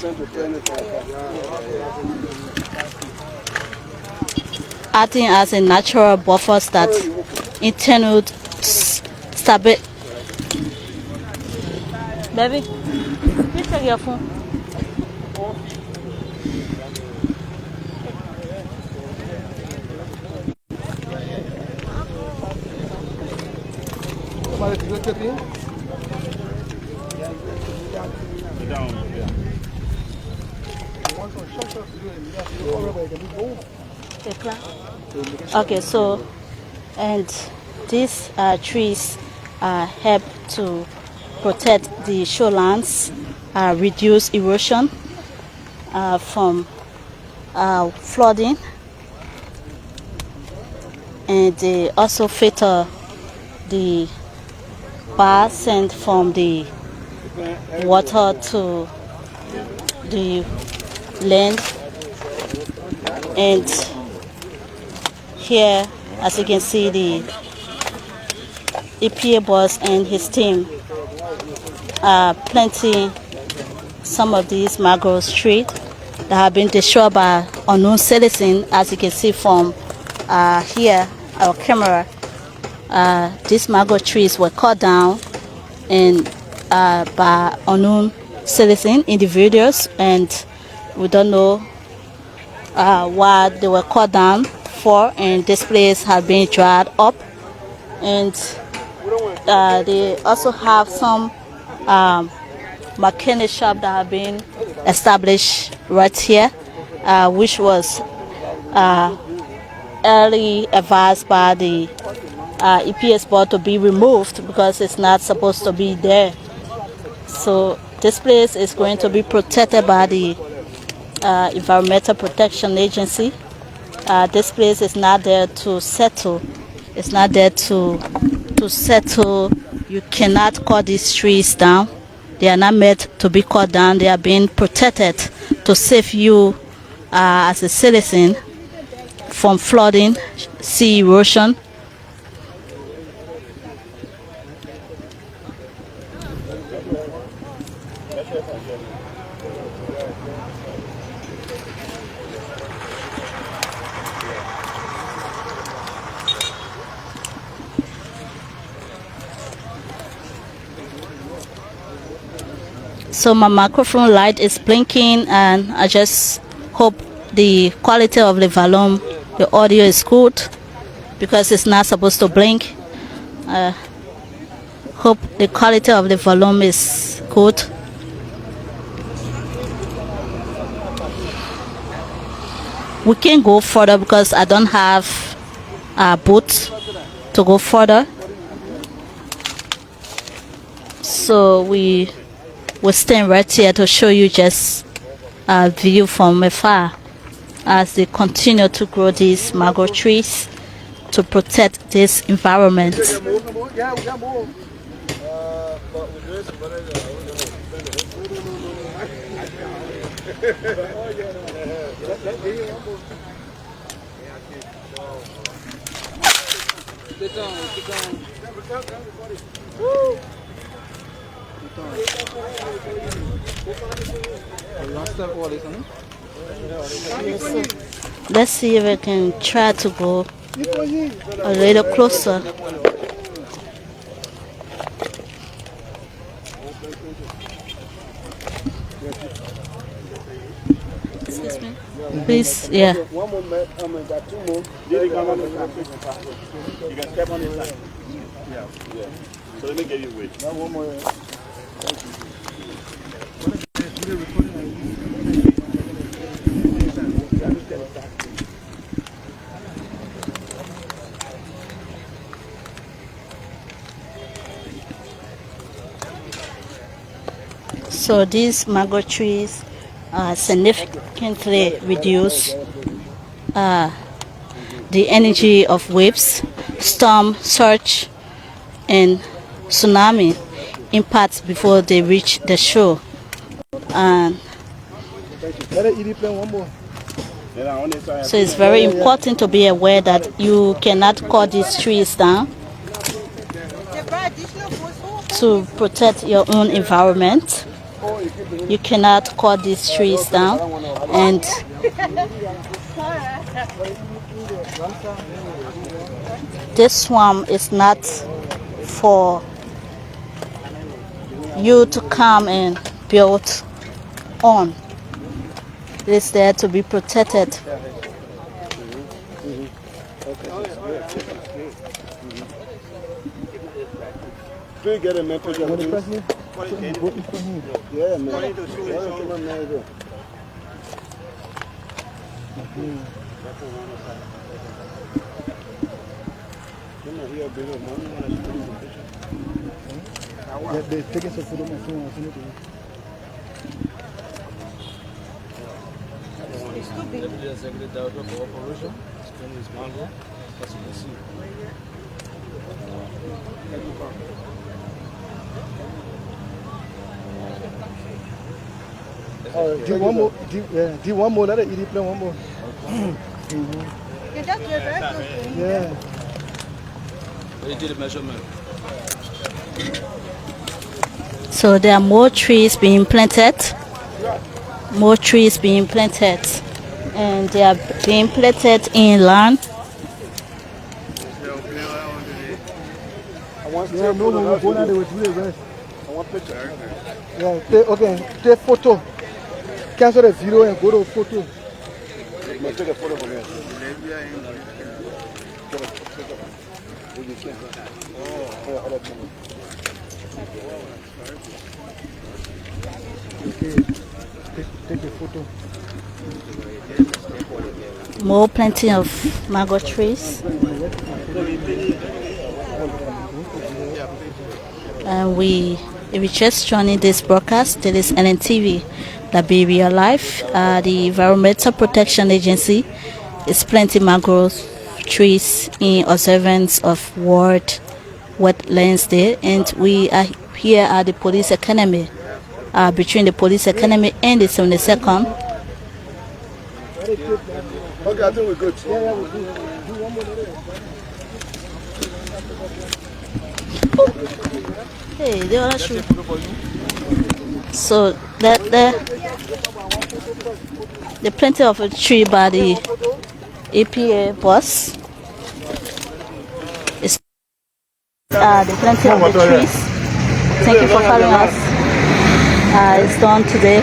as a natural buffer that intended stability. Baby, please take your phone. Okay, so and these trees help to protect the shorelines, reduce erosion from flooding, and they also filter the bad sent from the water to the land. And here, as you can see, the EPA boss and his team are planting some of these mangrove trees that have been destroyed by unknown citizens. As you can see from here, our camera, these mangrove trees were cut down and by unknown citizen individuals, and we don't know what they were cut down for, and this place has been dried up. And they also have some mechanic shop that have been established right here, which was early advised by the EPS board to be removed because it's not supposed to be there. So this place is going to be protected by the Environmental Protection Agency. This place is not there to settle. It's not there to settle. You cannot cut these trees down. They are not meant to be cut down. They are being protected to save you as a citizen from flooding, sea erosion. So my microphone light is blinking, and I just hope the quality of the volume, the audio is good, because it's not supposed to blink. Hope the quality of the volume is good. We can't go further because I don't have a boat to go further. So we'll stand right here to show you just a view from afar as they continue to grow these mangrove trees to protect this environment. Woo! Let's see if I can try to go a little closer. Excuse me. Please, yeah. One more, got two more. You can step on this side. Yeah. So let me give you a weight. One more. So these mango trees significantly reduce the energy of waves, storm, surge, and tsunami impacts before they reach the shore. And so it's very important to be aware that you cannot cut these trees down to protect your own environment. You cannot cut these trees down, and this swamp is not for you to come and build on. It is there to be protected. Do you get a message of this? Yeah, man. They're taking some photo of my phone. Deputy Executive Director of Operation, Spain is Mango, as you can see. Do you want more? Do you want more? Let it eat. Play one more. You just do it very close. Yeah. You did the measurement. So there are more trees being planted. More trees being planted, and they are being planted inland. Yeah, no, we'll go now. They will do it. I want picture. Yeah, okay, take photo. Cancel the video and go to photo. Take a photo for me. Okay, take a photo. More planting of mango trees. And we just joining this broadcast. This is LNTV, Liberia Life. The Environmental Protection Agency is planting mangrove trees in observance of World Wetlands Day, and we are here at the police academy, between the police academy and the 72nd. Okay, I think we're good. Yeah, we're good. Do one more. Hey, they are shoot. So the planting of a tree by the EPA bus is the planting of the trees. Thank you for following us. It's done today.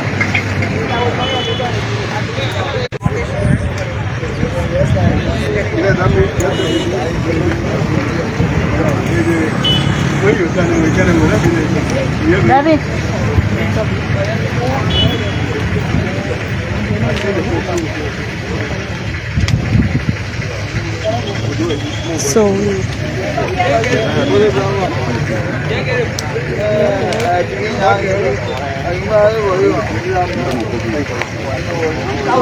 David. So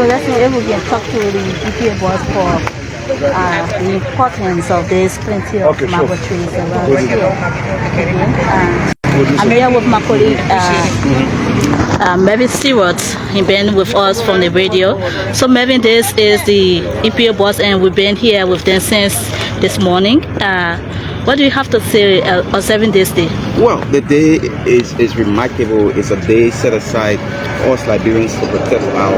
let's see if we can talk to the EPA boss for the importance of this plenty of mango trees around here. I'm here with my colleague Melvin Stewart. He's been with us from the radio. So Melvin, this is the EPA boss, and we've been here with them since this morning. What do you have to say observing this day? Well, the day is remarkable. It's a day set aside for us Liberians to protect our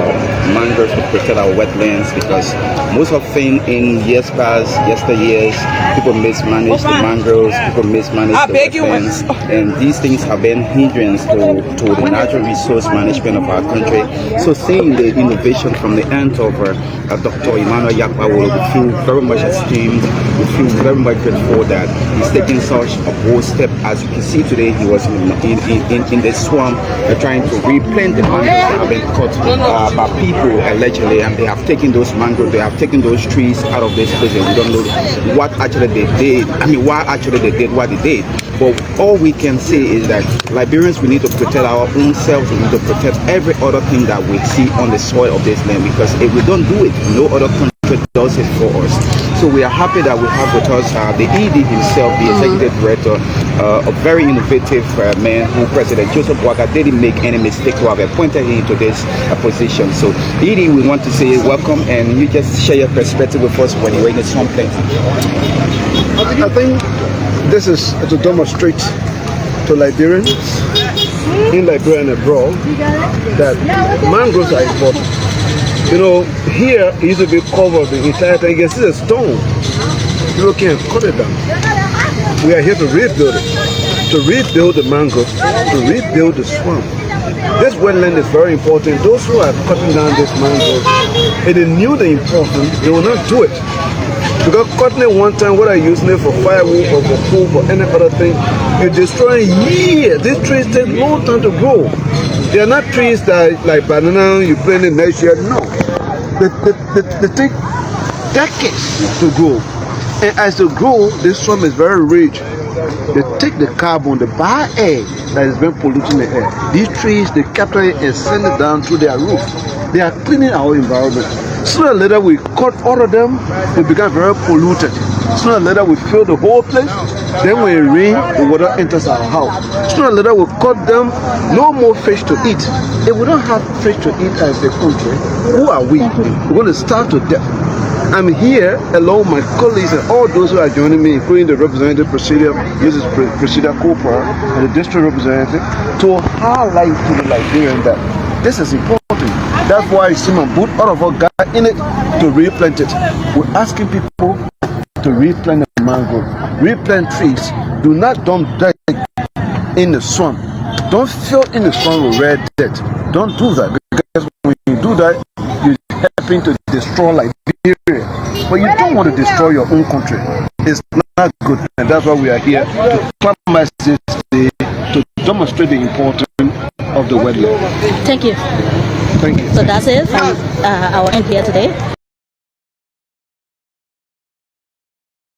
mangroves, to protect our wetlands, because most often in years past, yesteryears, people mismanage the mangroves, people mismanage the wetlands, and these things have been hindrance to the natural resource management of our country. So seeing the innovation from the end of Dr. Emmanuel Yakpawo, we feel very much esteemed, we feel very much grateful that he's taking such a bold step. As you can see today, he was in the swamp trying to replant the mangroves that have been cut by people allegedly, and they have taken those mangroves, they have taken those trees out of this place, and we don't know what actually they did. I mean, why actually they did what they did. But all we can say is that Liberians, we need to protect our own selves, we need to protect every other thing that we see on the soil of this land, because if we don't do it, no other country does it for us. So we are happy that we have with us the ED himself, the executive director, a very innovative man who President Joseph Boakai didn't make any mistake to have appointed him to this position. So ED, we want to say welcome, and you just share your perspective with us when you're in the swamp plenty. I think this is to demonstrate to Liberians in Liberia and abroad that mangroves are important. You know, here it used to be covered the entire time. You can see the stone. People can't cut it down. We are here to rebuild it, to rebuild the mangrove, to rebuild the swamp. This wetland is very important. Those who are cutting down this mangrove, if they knew the importance, they will not do it. Because cutting it one time, whether you're using it for firewood or for food or any other thing, you're destroying years. These trees take a long time to grow. They are not trees that like banana, you plant it next year. No. They take decades to grow. And as they grow, this swamp is very rich. They take the carbon, the bioair that has been polluting the air. These trees, they capture it and send it down through their roof. They are cleaning our environment. Sooner or later, we cut all of them, they become very polluted. Sooner or later, we fill the whole place. Then when it rains, the water enters our house. Sooner or later, we cut them, no more fish to eat. If we don't have fish to eat as a country, who are we? We're going to starve to death. I'm here along with my colleagues and all those who are joining me, including the representative Mrs. Priscilla Cooper and the district representative, to highlight to the Liberian that this is important. That's why Simon put all of us got in it to replant it. We're asking people to replant the mangrove, replant trees. Do not dump dirt in the swamp. Don't fill in the swamp with red dirt. Don't do that, because when you do that, you're helping to destroy Liberia. But you don't want to destroy your own country. It's not good, and that's why we are here to climatize this day, to demonstrate the importance of the wetland. Thank you. Thank you. So that's it from our end here today.